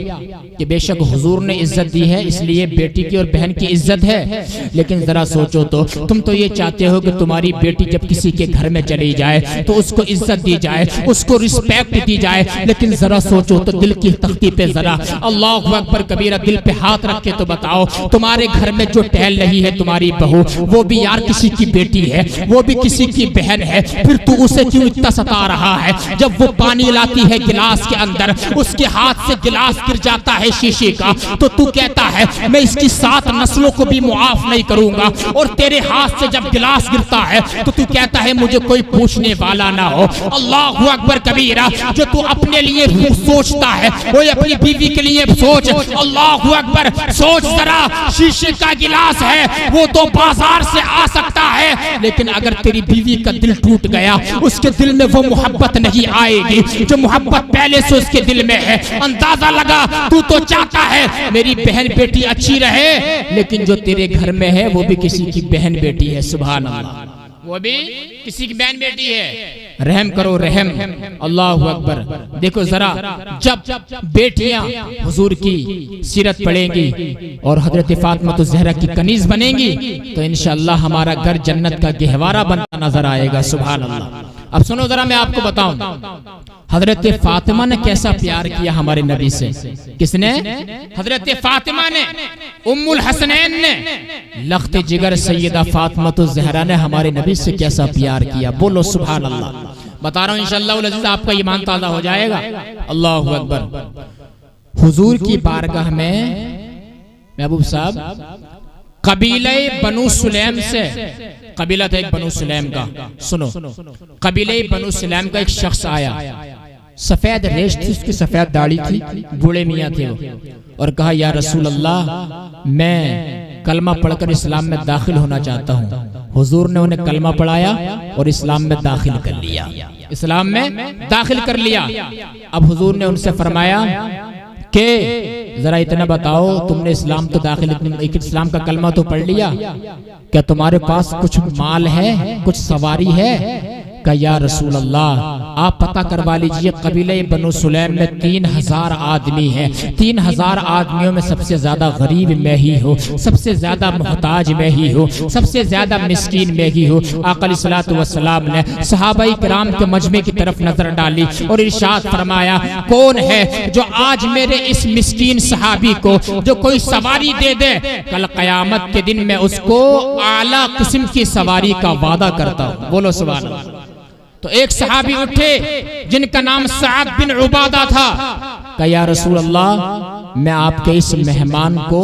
कि बेशक हुजूर ने इज्जत दी है, इसलिए बेटी की और बहन की इज्जत है। लेकिन जरा सोचो तो, तुम तो ये चाहते हो कि तुम्हारी बेटी जब किसी के घर में चली जाए तो उसको इज्जत दी जाए, उसको रिस्पेक्ट दी जाए। लेकिन जरा सोचो तो दिल की तख्ती पे जरा अल्लाहु अकबर कबीरा दिल पे हाथ रख के तो बताओ, तुम्हारे घर में जो टहल रही है तुम्हारी बहू, वो भी यार किसी की बेटी है, वो भी किसी की बहन है, फिर तू उसे क्यों इतना सता रहा है? जब वो पानी लाती है गिलास के अंदर, उसके हाथ से गिलास गिर जाता है शीशे का, तो तू कहता है मैं इसकी 7 नस्लों को भी मुआफ नहीं करूंगा, और तेरे हाथ से जब गिलास गिरता है तो तू कहता है मुझे कोई पूछने वाला ना हो। अल्लाहु अकबर कबीरा। जो तू अपने लिए सोचता है वो अपनी बीवी के लिए सोच। अल्लाहु अकबर। सोच जरा, शीशे का गिलास है वो तो बाजार से आ सकता है, लेकिन अगर तेरी बीवी का दिल टूट गया, उसके दिल में वो मोहब्बत नहीं आएगी जो मोहब्बत पहले से उसके दिल में है। अंदाजा लगा, तू तो चाहता है मेरी बहन बेटी अच्छी रहे, लेकिन जो तेरे घर में है वो भी किसी की बहन बेटी है। सुभान अल्लाह। वो भी किसी की बहन बेटी है। रहम करो रहम। अल्लाहु अकबर। देखो जरा, जब बेटियां हुजूर की सीरत पढ़ेंगी और हजरत फातिमातुज़ ज़हरा की कनीज बनेंगी तो इंशाअल्लाह हमारा घर जन्नत का गहवारा बनता नजर आएगा। सुभान अल्लाह। अब सुनो जरा, मैं आपको बताऊं हजरत फातिमा ने कैसा प्यार किया हमारे नबी से। किसने? हजरत फातिमा ने। उम्मुल हसनैन ने लख्त जिगर सैयदा फातिमा ज़हरा ने हमारे नबी से कैसा प्यार किया। बोलो सुभान अल्लाह। बता रहा हूँ इंशाअल्लाह अज़ीज़ आपका ईमान ताज़ा हो जाएगा। अल्लाहु अकबर। हुजूर की बारगाह में महबूब साहब कबीले बनु सुलैम से, कबीला था एक बनु सुलैम का, सुनो, कबीले बनु सुलैम का एक शख्स आया, सफेद रेश थी उसकी, सफेद दाढ़ी थी, बूढ़े मियाँ थे वो, और कहा या रसूल अल्लाह मैं कलमा पढ़कर इस्लाम में दाखिल होना चाहता हूँ। हुजूर ने उन्हें कलमा पढ़ाया और इस्लाम में दाखिल कर लिया, इस्लाम में दाखिल कर लिया। अब हुजूर ने उनसे फरमाया कि जरा इतना बताओ, तुमने इस्लाम तो दाखिल, इस्लाम का कलमा तो पढ़ लिया, क्या तुम्हारे पास कुछ माल है, कुछ सवारी है? का या रसूल अल्लाह आप पता करवा लीजिए, कबीले बनु सुलैम में 3000 आदमी हैं, 3000 आदमियों में सबसे ज्यादा गरीब मैं ही हूँ, सबसे ज्यादा मोहताज मैं ही हूँ, सबसे ज्यादा मिस्कीन मैं ही हूँ। आका अलैहिस्सलातु वस्सलाम ने सहाबाई किराम के मजमे की तरफ नजर डाली और इरशाद फरमाया, कौन है जो आज मेरे इस मिस्कीन सहाबी को जो कोई सवारी दे दे, कल कयामत के दिन मैं उसको आला किस्म की सवारी का वादा करता हूँ। बोलो सुभान अल्लाह। तो एक सहाबी उठे जिनका नाम सअद बिन उबादा था, कहा या रसूल अल्लाह मैं आपके इस मेहमान को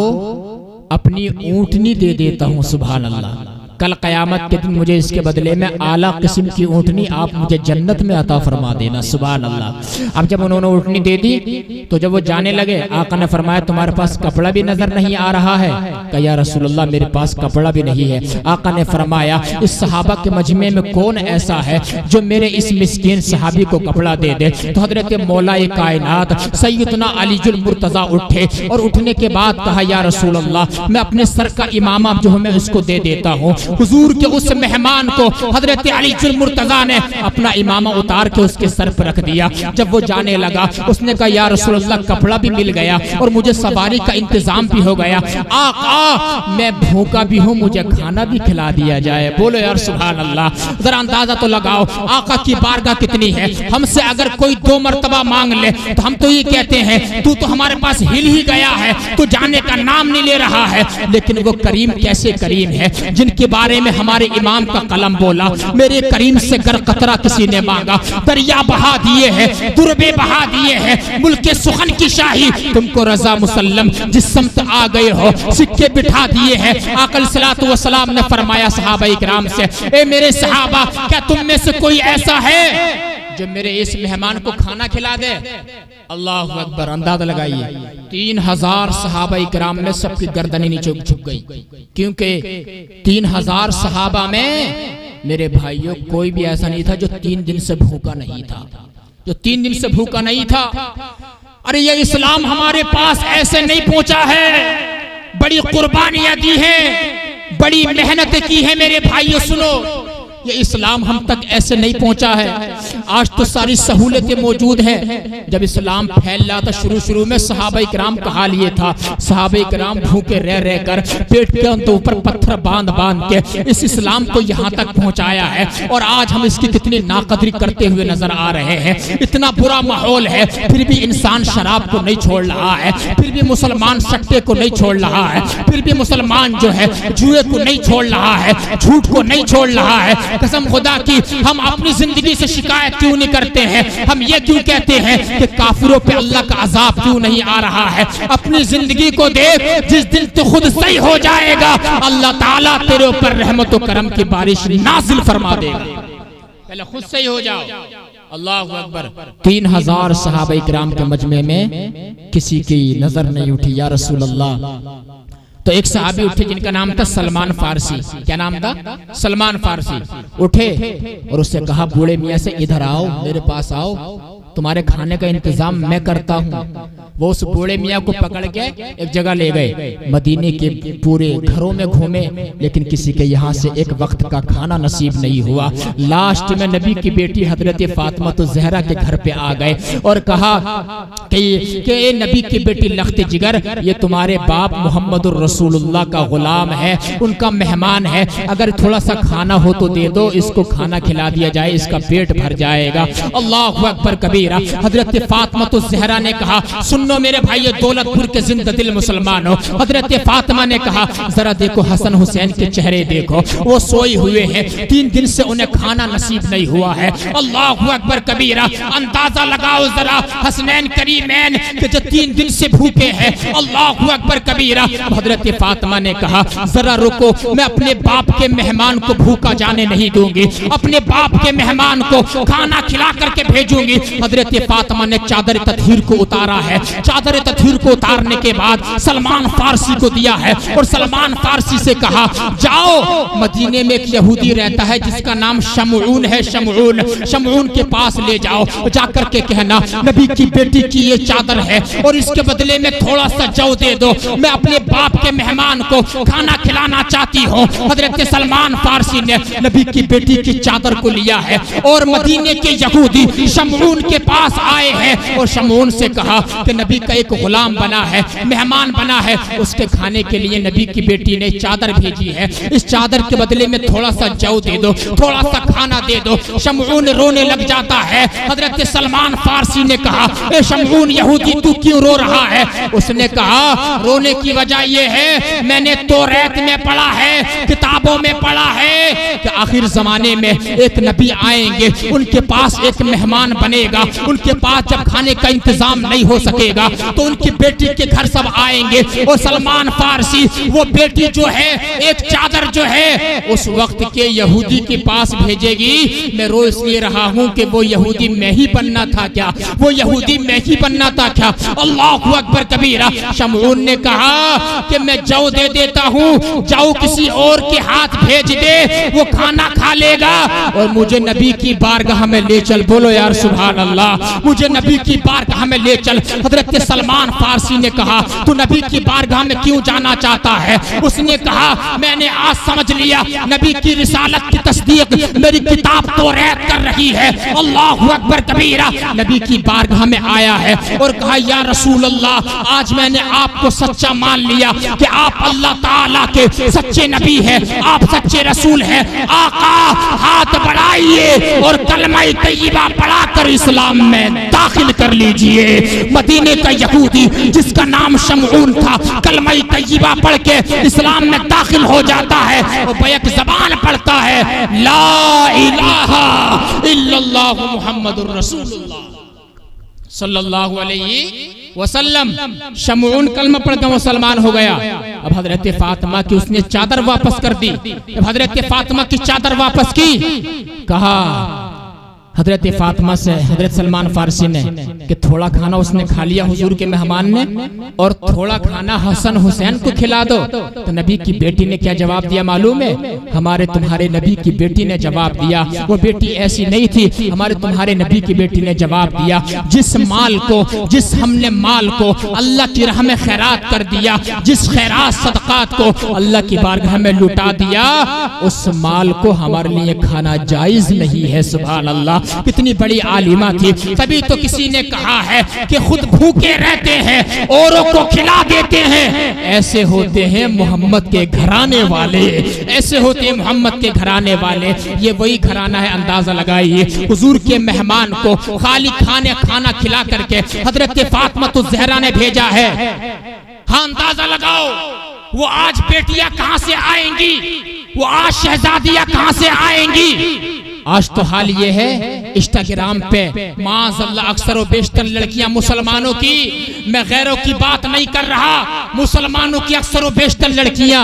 अपनी ऊंटनी दे देता हूँ। सुभान अल्लाह। कल कयामत के दिन मुझे इसके बदले में आला किस्म की ऊंटनी आप मुझे जन्नत में अता फरमा देना। सुभान अल्लाह। अब जब उन्होंने ऊंटनी दे दी तो जब वो जाने लगे, आका ने फरमाया तुम्हारे पास कपड़ा भी नजर नहीं आ रहा है? कहा या रसूल अल्लाह मेरे पास कपड़ा भी नहीं है। आका ने फरमाया इस सहाबा के मजमे में कौन ऐसा है जो मेरे इस मिस्कीन सहाबी को कपड़ा दे दे? तो हजरत मौलाए कायनात सैयदना अलीजुल मुर्तजा उठे और उठने के बाद कहा या रसूल अल्लाह मैं अपने सर का इमामा जो है मैं उसको दे देता हूँ। हुजूर के उस मेहमान को हजरत अली मुर्तजा ने अपना इमामा उतार के उसके सर पर रख दिया। जब वो जाने लगा उसने कहा या रसूल अल्लाह कपड़ा भी मिल गया और मुझे सवारी का इंतजाम भी हो गया। आका मैं भूखा भी हूँ, मुझे खाना भी खिला दिया जाए। बोलो यार सुभान अल्लाह। जरा अंदाजा तो लगाओ आका की बारगाह कितनी है। हमसे अगर कोई 2 मरतबा मांग ले तो हम तो ये कहते हैं तू तो हमारे पास हिल ही गया है, तू जाने का नाम नहीं ले रहा है। लेकिन वो करीम कैसे करीम है जिनके बारे में हमारे इमाम का कलम बोला, मेरे करीम से गर कतरा किसी ने मांगा, दरिया बहा दिए हैं, दुर्बे बहा दिए हैं, मुल्क सुखन की शाही तुमको रजा मुसल्लम जिस समत आ गए हो सिक्के बिठा दिए हैं। आका अलैहिस्सलातु वस्सलाम ने फरमाया सहाबा इकराम से, ए मेरे सहाबा क्या तुम में से कोई ऐसा है जो मेरे इस मेहमान को खाना खिला दे? अल्लाहु अकबर। अंदाजा लगाइए 3000 सहाबा इकराम में सबकी गर्दनें नीचे झुक गई, क्योंकि 3000 सहाबा में मेरे भाइयों कोई भी ऐसा नहीं था जो 3 दिन से भूखा नहीं था, जो 3 दिन से भूखा नहीं था। अरे ये इस्लाम हमारे पास ऐसे नहीं पहुंचा है, बड़ी कुर्बानियां दी हैं, बड़ी मेहनत की है मेरे भाइयों। सुनो ये इस्लाम हम तक ऐसे नहीं पहुंचा है। आज तो सारी सहूलतें मौजूद हैं। जब इस्लाम फैल रहा था शुरू में सहाबा इकराम का हाल ये था, सहाबा इकराम भूखे रह रह कर पेट के अंदर ऊपर पत्थर बांध बांध के इस इस्लाम को यहाँ तक पहुँचाया है। और आज हम इसकी कितनी नाकदरी करते हुए नजर आ रहे हैं। इतना बुरा माहौल है फिर भी इंसान शराब को नहीं छोड़ रहा है, फिर भी मुसलमान सट्टे को नहीं छोड़ रहा है, फिर भी मुसलमान जो है जुए को नहीं छोड़ रहा है, झूठ को नहीं छोड़ रहा है। कसम खुदा की हम अपनी जिंदगी से शिकायत क्यों नहीं करते हैं? हम ये क्यों कहते हैं कि काफिरों पे अल्लाह का अजाब क्यों नहीं आ रहा है? अपनी जिंदगी को देख, जिस दिन तो खुद सही हो जाएगा अल्लाह ताला तेरे ऊपर रहमत और करम की बारिश नाजिल फरमा देगा। पहले खुद सही हो जाओ। अल्लाहु अकबर। 3000 सहाबा इकराम के मजमे में किसी की नजर नहीं उठी या रसूल अल्लाह। तो एक सहाबी उठे जिनका नाम था सलमान फारसी। क्या नाम था? सलमान फारसी। उठे और उससे कहा बूढ़े मियाँ से इधर आओ, मेरे पास आओ, तुम्हारे खाने का इंतजाम मैं करता हूँ। वो उस बूढ़े मियाँ को पकड़ के एक जगह ले गए। मदीने के पूरे घरों में घूमे लेकिन किसी के यहाँ से एक वक्त का खाना नसीब नहीं हुआ। लास्ट में नबी की बेटी हजरत फातिमा तो ज़हरा के घर पे आ गए और कहा कि नबी की बेटी लख्त जिगर, ये तुम्हारे बाप मोहम्मदुर रसूलुल्लाह का गुलाम है, उनका मेहमान है, अगर थोड़ा सा खाना हो तो दे दो, इसको खाना खिला दिया जाए, इसका पेट भर जाएगा। अल्लाहु अकबर कबीर। कबीरा। हजरत फातिमा तो ज़हरा ने कहा, सुनो मेरे भाई दौलतपुर के जिंदा दिल मुसलमानों। हजरत फातिमा ने कहा, जरा देखो हसन हुसैन के चेहरे देखो, वो सोए हुए हैं, 3 दिन से उन्हें खाना नसीब नहीं हुआ है। अल्लाहु अकबर कबीरा। अंदाजा लगाओ जरा हसनैन करीमैन के जो 3 दिन से भूखे हैं। अल्लाहु अकबर कबीरा। हजरत फातिमा ने कहा, जरा रुको, मैं अपने बाप के मेहमान को भूखा जाने नहीं दूंगी, अपने बाप के मेहमान को खाना खिला करके भेजूंगी। हजरत फातिमा ने चादर ततहीर को उतारा है। चादर ततहीर को उतारने के बाद सलमान फारसी को दिया है और सलमान फारसी से कहा, जाओ मदीने में एक यहूदी रहता है जिसका नाम शमऊन है, शमऊन के पास ले जाओ, जाकर के कहना नबी की बेटी की ये चादर है और इसके बदले में थोड़ा सा जौ दे दो, मैं अपने बाप के मेहमान को खाना खिलाना चाहती हूँ। हजरत सलमान फारसी ने नबी की बेटी की चादर को लिया है और मदीने के यहूदी शमऊन के पास आए हैं और शमऊन से कहा कि नबी का एक गुलाम बना है, मेहमान बना है, उसके खाने के लिए नबी की बेटी ने चादर भेजी है, इस चादर के बदले में थोड़ा सा जौ दे दो, थोड़ा सा खाना दे दो। शमऊन रोने लग जाता है। हजरत सलमान फारसी ने कहा, ए शमऊन यहूदी तू क्यों रो रहा है? उसने कहा, रोने की वजह यह है, मैंने तौरात में पढ़ा है, किताबों में पढ़ा है कि आखिर जमाने में एक नबी आएंगे, उनके पास एक मेहमान बनेगा, उनके पास जब खाने का इंतजाम नहीं हो सकेगा तो उनकी बेटी के घर सब आएंगे और सलमान फारसी वो बेटी जो है एक चादर जो है उस वक्त के यहूदी के पास भेजेगी। मैं रो इसलिए रहा हूँ कि वो यहूदी मैं ही बनना था क्या, वो यहूदी मैं ही बनना था क्या? अल्लाहु अकबर कबीरा। शमऊन ने कहा कि मैं जौ दे देता हूँ, जौ किसी और के हाथ भेज दे, वो खाना खा लेगा और मुझे नबी की बारगाह में ले चल। बोलो यार सुभान अल्लाह, मुझे नबी की बारगाह में ले चल। हजरत सलमान फारसी ने कहा, तू नबी की बारगाह में क्यों जाना चाहता है? उसने कहा, मैंने आज समझ लिया नबी की रिसालत की तस्दीक मेरी किताब तौरात कर रही है। अल्लाहु अकबर कबीरा। नबी की बारगाह में आया है और कहा, या रसूल अल्लाह, आज मैंने आपको सच्चा मान लिया कि आप अल्लाह ताला के सच्चे नबी हैं, आप सच्चे रसूल हैं। आका हाथ बढ़ाइए और कलमा तैयबा पढ़ाकर इस्लाम में दाखिल कर लीजिए। मदीने का यहूदी जिसका नाम शमऊन था, कलमा तैयबा पढ़ के इस्लाम में दाखिल हो जाता है और बैक ज़बान पढ़ता है, ला इलाहा इल्लल्लाह मुहम्मदुर रसूलुल्लाह सल्लल्लाहु अलैहि वसल्लम। शमऊन कलमा पढ़ के मुसलमान हो गया। अब हजरत फातिमा की उसने चादर वापस कर दी। अब हजरत फातिमा की चादर वापस की, कहा हजरत फातिमा से हजरत सलमान फारसी ने कि थोड़ा खाना उसने खा लिया हुजूर के मेहमान ने और थोड़ा खाना हसन हुसैन को खिला दो। तो नबी की बेटी ने क्या जवाब दिया मालूम है? हमारे तुम्हारे नबी की बेटी ने जवाब दिया, वो बेटी ऐसी नहीं थी, हमारे तुम्हारे नबी की बेटी ने जवाब दिया, जिस माल को, जिस हमने माल को अल्लाह की राह में खैरात कर दिया, जिस खैरात सदकात को अल्लाह की बारगाह में लुटा दिया, उस माल को हमारे लिए खाना जायज नहीं है। सुभान अल्लाह, कितनी बड़ी आलिमा थी। तभी तो किसी ने कहा है कि खुद भूखे रहते हैं, औरों को खिला देते हैं। ऐसे होते हैं मोहम्मद के घराने वाले, ऐसे होते हैं मोहम्मद के घराने वाले। ये वही घराना है, अंदाजा लगाइए। हुजूर के मेहमान को खाली खाना खिला करके हजरत फातिमा तो ज़हरा ने भेजा है। हाँ, अंदाजा लगाओ वो आज बेटियां कहां से आएंगी, वो आज शहजादियां कहां से आएंगी। आज तो हाल ये है, इंस्टाग्राम पे माज़अल्लाह अक्सर और बेशतर लड़कियां मुसलमानों की, मैं गैरों की बात नहीं कर रहा, मुसलमानों की अक्सर और बेशतर लड़कियां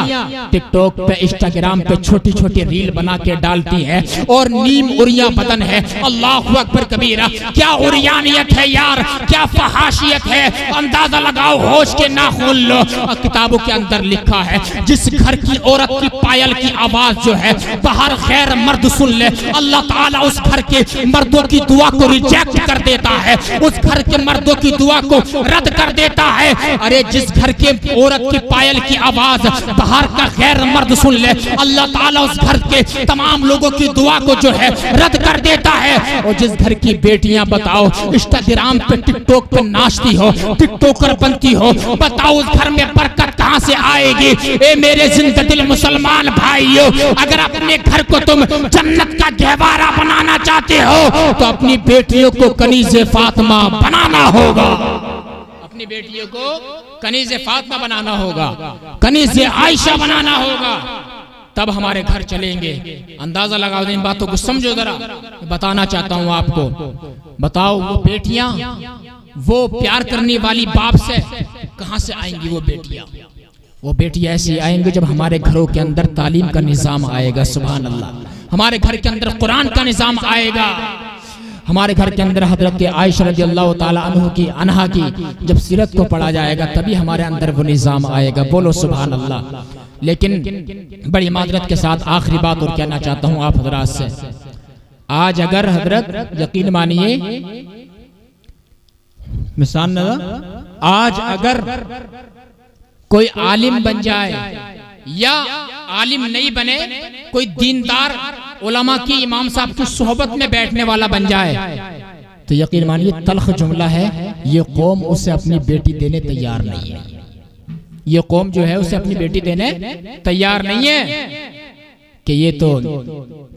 टिकटॉक पे इंस्टाग्राम पे छोटी छोटी रील बना के डालती हैं और नीम उरिया बदन है। अल्लाहु अकबर कबीरा। क्या उरियानियत है यार, क्या फहाशियत है। अंदाजा लगाओ, होश के नाखून लो। किताबों के अंदर लिखा है, जिस घर की औरत की पायल की आवाज जो है बाहर गैर मर्द सुन ले, अल्लाह ताला उस घर के मर्दों की दुआ को रिजेक्ट कर देता है, उस घर के मर्दों की दुआ को रद्द कर देता है। अरे जिस घर के औरत की पायल की आवाज बाहर का गैर मर्द सुन ले, अल्लाह ताला उस घर के तमाम लोगों की दुआ को जो है रद्द कर देता है। और जिस घर की बेटियां बताओ इंस्टाग्राम पे टिकटॉक पे नाचती हो, टिकटॉकर बनती हो, बताओ उस घर में बरकत कहां से आएगी। ए मेरे जिंदा दिल मुसलमान भाइयों, अगर अपने घर को तुम जन्नत का गहवारा बनाना चाहते हो तो अपनी बेटियों को कनीज़े फातिमा बनाना होगा, अपनी बेटियों को कनीज़े फातिमा बनाना होगा, कनीज़े आयशा बनाना होगा, तब हमारे घर चलेंगे। अंदाजा लगाओ, इन बातों को समझो जरा। बताना चाहता हूं आपको, बताओ वो बेटियां, वो प्यार करने वाली बाप से कहां से आएंगी? वो बेटियां, वो बेटियां ऐसी आएंगी जब हमारे घरों के अंदर तालीम का निजाम आएगा। सुभान अल्लाह। हमारे घर के अंदर कुरान का निजाम आएगा, हमारे घर के अंदर हजरत आयशा रज़ियल्लाहु ताला अन्हा की जब सीरत को पढ़ा जाएगा तभी हमारे अंदर वो निजाम आएगा। बोलो सुभान अल्लाह। लेकिन बड़ी माजरत के साथ आखिरी बात और कहना चाहता हूं आप हजरात से, आज अगर हजरत यकीन मानिए, मिसाल आज अगर कोई आलिम बन जाए या आलिम नहीं बने, कोई दीनदार उलमा की, इमाम साहब की सोहबत में बैठने वाला बन जाए, तो यकीन मानिए तल्ख जुमला है, ये कौम उसे अपनी बेटी देने तैयार नहीं है। ये कौम जो है उसे अपनी बेटी देने तैयार नहीं है कि ये तो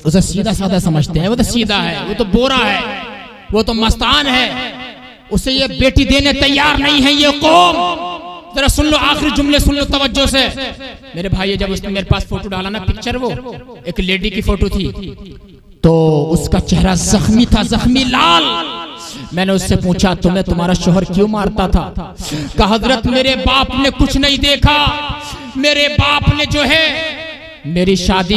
उसे सीधा साधा समझते हैं, वो तो सीधा है, वो तो बोरा है, वो तो मस्तान है, उसे ये बेटी देने तैयार नहीं है ये कौम। जरा सुन लो, आखिरी जुमले सुन लो तवज्जो से मेरे भाई। जब उसने मेरे पास फोटो डाला ना, पिक्चर, वो एक लेडी की फोटो थी, तो उसका चेहरा जख्मी था, जख्मी लाल। मैंने उससे पूछा, तुम्हें तुम्हारा शोहर क्यों मारता था? कहा हजरत मेरे बाप ने कुछ नहीं देखा, मेरे बाप ने जो है मेरी शादी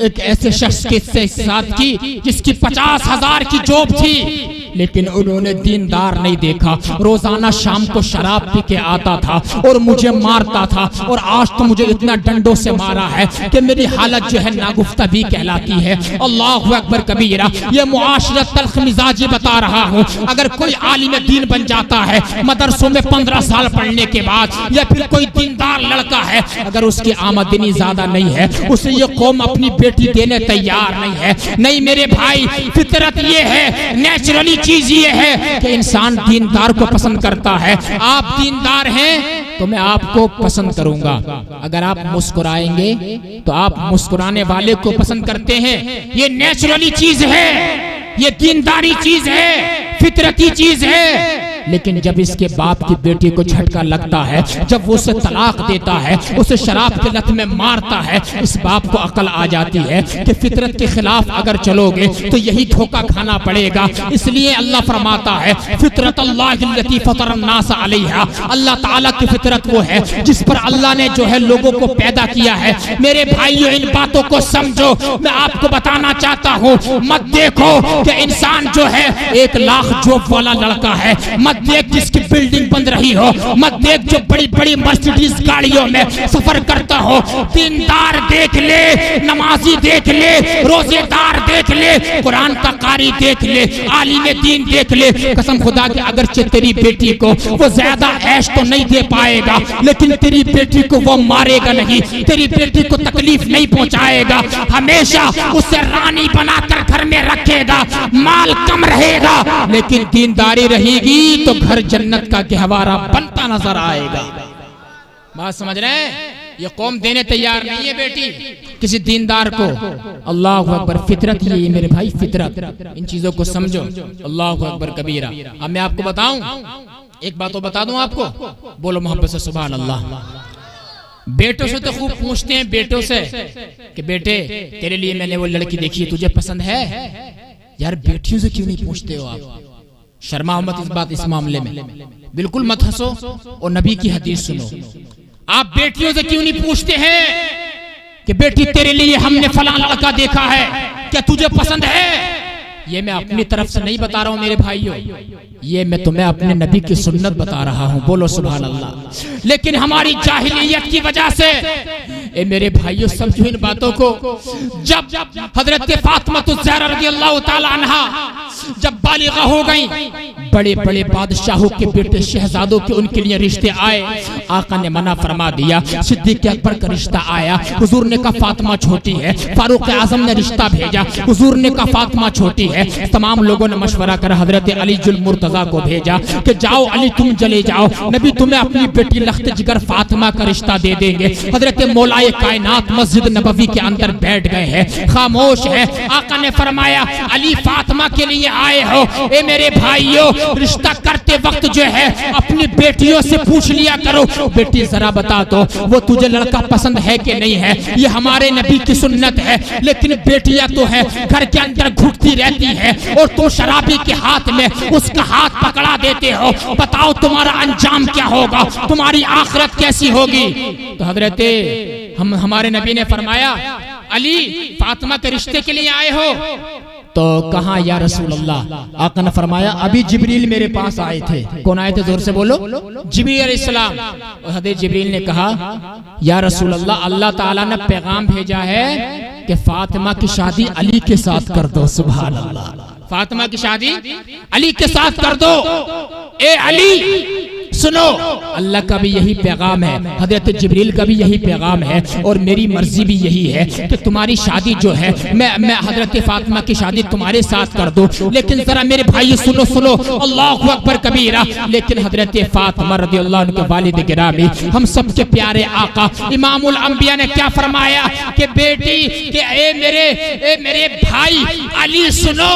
एक ऐसे शख्स के साथ की जिसकी 50,000 की जॉब थी, लेकिन उन्होंने दीनदार नहीं देखा। रोजाना शाम को शराब पी के आता था और मुझे मारता था, और आज तो मुझे इतना डंडों से मारा है कि मेरी हालत जो है नागुफ्ता भी कहलाती है। अल्लाहु अकबर कबीरा। ये मुआशरत तल्ख मिजाजी बता रहा हूँ। अगर कोई आलिम दीन बन जाता है मदरसों में 15 साल पढ़ने के बाद, या फिर कोई दीनदार लड़का है, अगर उसकी आमदनी ज्यादा नहीं है, उसे ये कौम अपनी बेटी देने तैयार नहीं है। नहीं मेरे भाई, फितरत ये है, नेचुरली चीज ये है कि इंसान दीनदार को पसंद करता है। आप दीनदार हैं तो मैं आपको पसंद करूंगा। अगर आप मुस्कुराएंगे तो आप मुस्कुराने वाले को पसंद करते हैं। ये नेचुरली चीज है, ये दीनदारी चीज है, फितरती चीज है। लेकिन जब इसके बाप की बेटी को झटका लगता है, जब वो उसे तलाक देता है, उसे शराब के लत में मारता है, इस बाप को अकल आ जाती है कि फितरत के खिलाफ अगर चलोगे तो यही धोखा खाना पड़ेगा। इसलिए अल्लाह फरमाता है, फितरत अल्लाही फतरन्नास अलैहा। अल्लाह ताला की फितरत वो है जिस पर अल्लाह ने जो है लोगों को पैदा किया है। मेरे भाइयों, इन बातों को समझो। मैं आपको बताना चाहता हूँ, मत देखो कि इंसान जो है 1 लाख जॉब वाला लड़का है, मत देख जिसकी बिल्डिंग बन रही हो, मत देख जो बड़ी बड़ी मर्सिडीज गाड़ियों में सफर करता हो। दीनदार देख ले, नमाजी देख ले, रोजेदार देख ले, कुरान का कारी देख ले, आलिम दीन देख ले। कसम खुदा के अगरचे तेरी बेटी को वो ज्यादा ऐश तो नहीं दे पाएगा, लेकिन तेरी बेटी को वो मारेगा नहीं, तेरी बेटी को तकलीफ नहीं पहुंचाएगा। हमेशा उसे रानी बनाकर घर में रखेगा, माल कम रहेगा, लेकिन दीनदारी रहेगी तो घर जन्नत का गहवारा बनता नजर आएगा। बात समझ रहे हैं? ये कौम देने तैयार नहीं है बेटी किसी दीनदार को। अल्लाहु अकबर। फितरत ये मेरे भाई, फितरत। इन चीजों को समझो। अल्लाहु अकबर कबीरा। अब मैं आपको बताऊं, एक बात तो बता दूं आपको, बोलो मोहब्बत से सुभान अल्लाह। बेटों से तो खूब पूछते हैं, बेटों से कि बेटे तेरे लिए मैंने वो लड़की देखी है, तुझे पसंद है? यार बेटियों से क्यों नहीं पूछते हो आप? शर्मा मत इस मामले में, बिल्कुल मत हंसो और नबी की हदीस सुनो। आप बेटियों से क्यों नहीं पूछते हैं कि बेटी तेरे लिए हमने फलां लड़का देखा है, क्या तुझे पसंद है? ये मैं अपनी तरफ से नहीं बता रहा हूं मेरे भाइयों, ये मैं तुम्हें अपने नबी की सुन्नत बता रहा हूं। बोलो सुभान अल्लाह। लेकिन हमारी जाहिलियत की वजह से ए मेरे भाइयों, समझो इन बातों को। जब हजरत फातिमा ज़हरा रज़ियल्लाहु ताला अन्हा जब बालिगा हो गई, बड़े बड़े बादशाहों के बेटे शहजादों के उनके लिए रिश्ते आए, आका ने मना फरमा दिया। सिद्दीक अकबर का रिश्ता आया, हुजूर ने कहा फातिमा छोटी है। फारूक आजम ने रिश्ता भेजा, हुजूर ने कहा फातिमा छोटी है। तमाम लोगों ने मशवरा कर हजरत अली जुल मुर्तजा को भेजा कि जाओ अली तुम चले जाओ, नबी तुम्हें अपनी बेटी लख्त जिगर फातिमा का रिश्ता दे देंगे। हजरत मौलाए कायनात मस्जिद नबवी के अंदर बैठ गए हैं, खामोश है। आका ने फरमाया अली फातिमा के लिए आए हो, ए मेरे भाइयों रिश्ता करते वक्त जो है अपनी बेटियों से पूछ लिया करो, बेटी जरा बता दो वो तुझे लड़का पसंद है कि नहीं है। ये हमारे नबी की सुन्नत है, लेकिन बेटियां तो है घर के अंदर घुटती रहती है और तुम शराबी के हाथ में उसका हाथ पकड़ा देते हो। बताओ तुम्हारा अंजाम क्या होगा, तुम्हारी आखिरत कैसी होगी। तो हजरत हमारे नबी ने फरमाया अली फातिमा के रिश्ते के लिए आए हो? तो कहा या रसूल अल्लाह। आका ने फरमाया अभी जिब्रील मेरे पास आए थे। कौन आए थे, जोर से बोलो। जिब्रील अलैहिस्सलाम। हजरत जिब्रील ने कहा या रसूल अल्लाह, अल्लाह ताला ने पैगाम भेजा है कि फातिमा की शादी अली के साथ कर दो। सुभान अल्लाह, फातिमा की शादी अली के साथ कर दो। ए अली सुनो, अल्लाह का भी यही पैगाम है, हजरत जिब्रील का भी यही पैगाम है और मेरी मर्जी भी यही है कि तुम्हारी शादी जो है मैं हजरत फातिमा की शादी तुम्हारे साथ कर दूं। लेकिन जरा मेरे भाई सुनो सुनो, अल्लाहु अकबर कबीरा। लेकिन हजरत फातिमा रज़ियल्लाहु अन्हा के वालिद गिरामी, हम सबके प्यारे आका इमामुल अंबिया ने क्या फरमाया कि बेटी के ए मेरे भाई अली सुनो,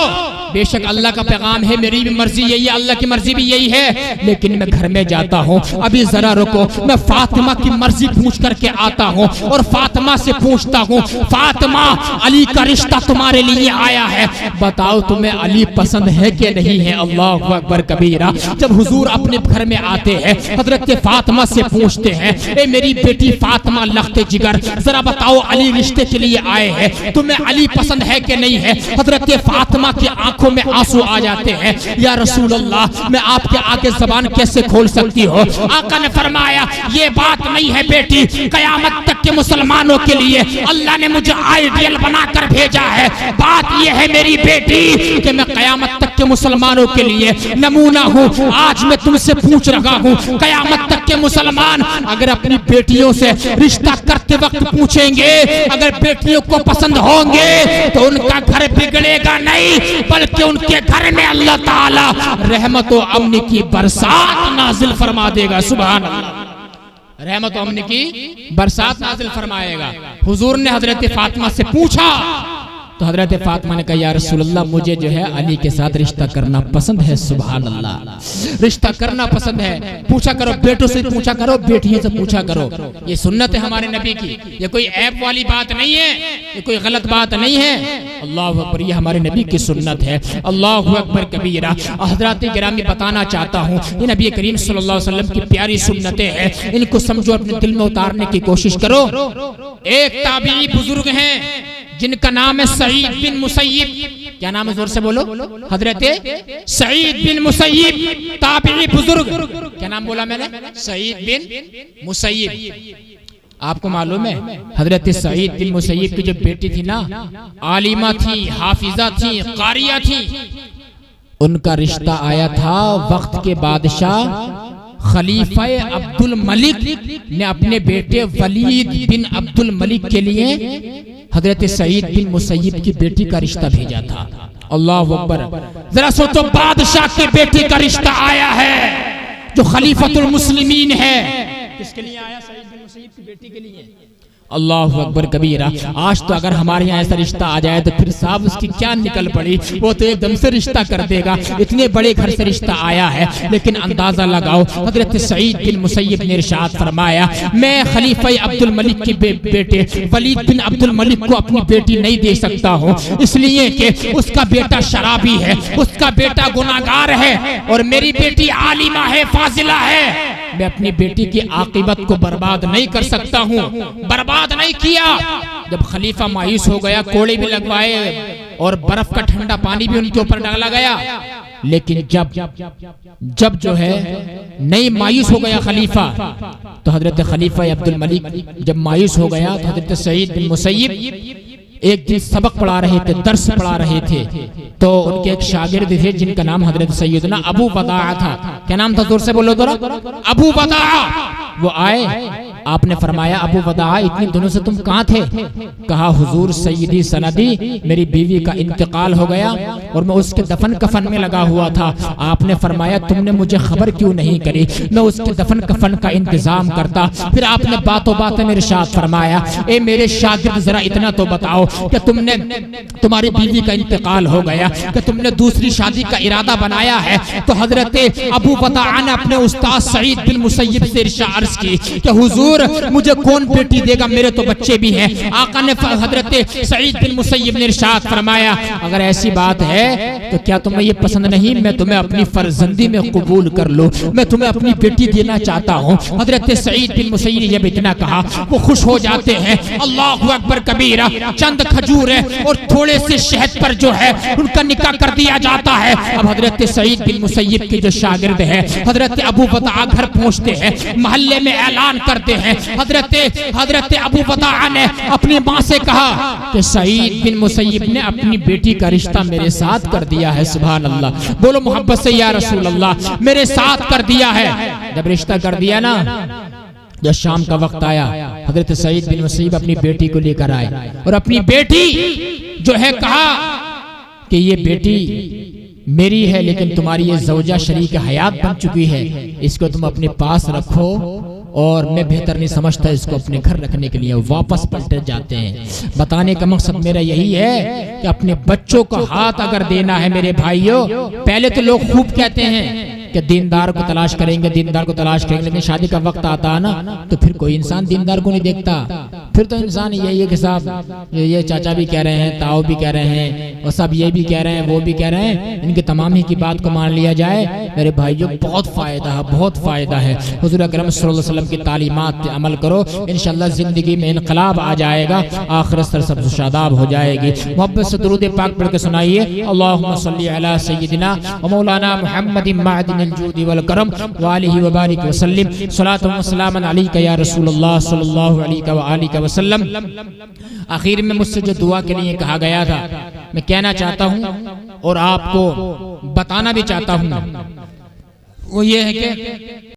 बेशक अल्लाह का पैगाम है, मेरी भी मर्जी यही है, अल्लाह की मर्जी भी यही है, लेकिन मैं घर में जाता हूँ, अभी जरा रुको, मैं फातिमा की मर्जी पूछ करके आता हूँ और फातिमा से पूछता हूँ फातिमा अली का रिश्ता तुम्हारे लिए आया है, बताओ तुम्हें अली पसंद है कि नहीं है। अल्लाहु अकबर कबीरा। जब हुजूर अपने घर में आते हैं हजरत फातिमा से पूछते हैं ए मेरी बेटी फातिमा लख्ते जिगर, जरा बताओ अली रिश्ते के लिए आए हैं, तुम्हें अली पसंद है कि नहीं है। हजरत फातिमा की आंखों में आंसू आ जाते हैं, या रसूल अल्लाह मैं आपके आगे जबान कैसे खोल सकती हो। आका ने फरमाया ये बात नहीं है बेटी, कयामत तक के मुसलमानों के लिए अल्लाह ने मुझे आइडियल बनाकर भेजा है। बात यह है मेरी बेटी कि मैं कयामत तक के मुसलमानों के लिए नमूना हूँ। आज मैं तुमसे पूछ रहा हूँ, कयामत तक के मुसलमान अगर अपनी बेटियों से रिश्ता करते वक्त पूछेंगे, अगर बेटियों को पसंद होंगे तो उनका घर बिगड़ेगा नहीं, बल्कि उनके घर में अल्लाह ताला रहमत और अमन की बरसात नाजिल फरमा देगा। सुभान अल्लाह, रहमत और अमन की बरसात नाजिल फरमाएगा। हुजूर ने हजरत फातिमा से पूछा तो हजरत फातिमा ने कहा या रसूल अल्लाह मुझे जो है अली के साथ रिश्ता करना पसंद है। सुभान अल्लाह, रिश्ता करना पसंद है। पूछा करो, बेटों से पूछा करो, बेटियों से पूछा करो, ये सुन्नत है हमारे नबी की, ये कोई ऐप वाली बात नहीं है, ये कोई गलत बात नहीं है। अल्लाहु अकबर, ये हमारे नबी की सुन्नत है। अल्लाहु अकबर कबीरा। हजरात गिरामी बताना चाहता हूँ ये नबी करीम सल्लल्लाहु अलैहि वसल्लम की प्यारी सुन्नतें हैं, इनको समझो, अपने दिल में उतारने की कोशिश करो। एक ताबी बुजुर्ग हैं जिनका नाम है सईद बिन मुसय्यिब। क्या नाम है, जोर से बोलो। हजरत सईद बिन मुसय्यिब ताबी बुजुर्ग। क्या नाम बोला मैंने? सईद बिन मुसय्यिब। आपको मालूम है हजरत सईद बिन मुसय्यिब की जो बेटी थी ना, आलिमा थी, हाफिजा थी, कारिया थी, उनका रिश्ता आया था वक्त के बादशाह खलीफा अब्दुल मलिक ने अपने बेटे वलीद बिन अब्दुल मलिक के लिए हजरत सईद बिन मुसय्यिब की बेटी का रिश्ता भेजा था। अल्लाहु अकबर, जरा सोचो, बादशाह के बेटे का रिश्ता आया है जो खलीफतुल मुस्लिमीन है। किसके लिए आया? सईद बिन मुसय्यिब की बेटी के लिए। अल्लाहु अकबर कबीरा। आज तो अगर हमारे यहाँ ऐसा रिश्ता आ जाए तो फिर साहब उसकी क्या निकल पड़ी, वो तो एकदम से रिश्ता कर देगा। इतने बड़े घर से रिश्ता आया है, लेकिन अंदाजा लगाओ हजरत सईद बिन मुसय्यिब ने इरशाद फरमाया मैं खलीफा अब्दुल मलिक के बेटे वलीद बिन अब्दुल मलिक को अपनी बेटी नहीं दे सकता हूँ, इसलिए कि उसका बेटा शराबी है, उसका बेटा गुनाहगार है और मेरी बेटी आलिमा है, फाजिला है। मैं अपनी बेटी की आकिबत को बर्बाद नहीं कर सकता हूँ। बर्बाद नहीं किया। जब खलीफा मायूस हो गया, कोड़े भी लगवाए और बर्फ का ठंडा पानी भी उनके ऊपर डाला गया, लेकिन जब जो है नहीं मायूस हो गया खलीफा, तो हजरत खलीफा अब्दुल मलिक जब मायूस हो गया तो हजरत सईद बिन मुसय्यिब एक दिन सबक पढ़ा रहे थे, दर्स पढ़ा रहे थे, तो उनके एक शागिर्द थे जिनका नाम हजरत सैयदना अबू बदाआ था। क्या नाम था? जोर से बोलो जरा। अबू बदाआ। वो आए, आपने फरमाया अबू बदाआ इतने दिनों से तुम कहाँ थे? कहा हुजूर सैयदी सनदी, मेरी बीवी का इंतकाल हो गया और मैं उसके दफन कफन में लगा हुआ था। आपने फरमाया तुमने मुझे खबर क्यों नहीं करी, मैं उसके दफन कफन का इंतजाम करता। फिर आपने बातों बातों में इरशाद फरमाया, ए मेरे शागिर्द जरा इतना तो बताओ कि तुमने, तुम्हारी बीवी का इंतकाल हो गया, कि तुमने दूसरी शादी का इरादा बनाया है? तो हजरत अबू बदाआ ने अपने उस्ताद सईद बिन मुसय्यब से अर्ज की कि हुजूर मुझे कौन बेटी देगा, मेरे तो बच्चे भी हैं। आका ने हजरत सईद बिन मुसय्यब ने इरशाद फरमाया, अगर ऐसी बात है तो क्या तुम्हें ये पसंद नहीं, मैं तुम्हें अपनी फर्जंदी में कबूल कर लो, मैं तुम्हें अपनी बेटी देना चाहता हूँ। हजरत सईद बिन मुसय्यब ने जब इतना कहा वो खुश हो जाते हैं। अल्लाहु अकबर कबीरा। चंद खजूर है और थोड़े से शहद पर जो है उनका निकाह कर दिया जाता है। अब हजरत सईद बिन मुसय्यब के जो शागिर्द है हजरत अबू बदाआ घर पहुंचते हैं, मोहल्ले में ऐलान करते हैं। हजरत अबू बदाआ ने अपनी माँ से कहा कि सईद बिन मुसय्यब ने अपनी बेटी का रिश्ता मेरे साथ कर दिया है। सुभान अल्लाह, बोलो मोहब्बत से या रसूल अल्लाह, मेरे साथ कर दिया है। जब रिश्ता कर दिया ना, जब शाम का वक्त आया, हजरत सईद बिन मुसय्यब अपनी बेटी को लेकर आए और अपनी बेटी जो है कहा कि ये बेटी मेरी है, लेकिन तुम्हारी ये ज़ौजा शरीक हयात बन चुकी है, इसको तुम अपने पास रखो और मैं बेहतर नहीं समझता इसको अपने घर रखने के लिए। वापस पलट जाते हैं। बताने का मकसद मेरा यही है कि अपने बच्चों का हाथ अगर देना है मेरे भाइयों, पहले तो लोग खूब कहते हैं कि दीनदार को तलाश करेंगे, दीनदार को तलाश करेंगे, लेकिन शादी का वक्त आता है ना तो फिर कोई इंसान दीनदार को नहीं देखता। फिर तो इंसान यही है कि साहब ये चाचा भी कह रहे हैं, ताऊ भी कह रहे हैं, और सब ये भी कह रहे हैं, वो भी कह रहे हैं, इनके तमाम ही की बात को मान लिया जाए। मेरे भाइयों बहुत फायदा है, बहुत फायदा है। हुजूर अकरम सल्लल्लाहु अलैहि वसल्लम की तालीमात पे अमल करो, इंशाअल्लाह जिंदगी में इनकलाब आ जाएगा, आखिरत सरसब्ज़ शादाब हो जाएगी। मोहब्बत से दुरूद पाक पढ़ के सुनाइए। अल्लाहुम्मा सल्ली अला सय्यिदिना व मौलाना मुहम्मदिन मअदिनिल जूदि वल करम व आलिहि व बारिक व सल्लिम सलातु व सलामन अलैका या रसूलुल्लाह सल्लल्लाहु अलैहि व आलिहि वसल्लम। आखिर में मुझसे जो दुआ के लिए कहा गया था, मैं कहना चाहता हूँ और आपको बताना भी चाहता हूँ, वो ये है कि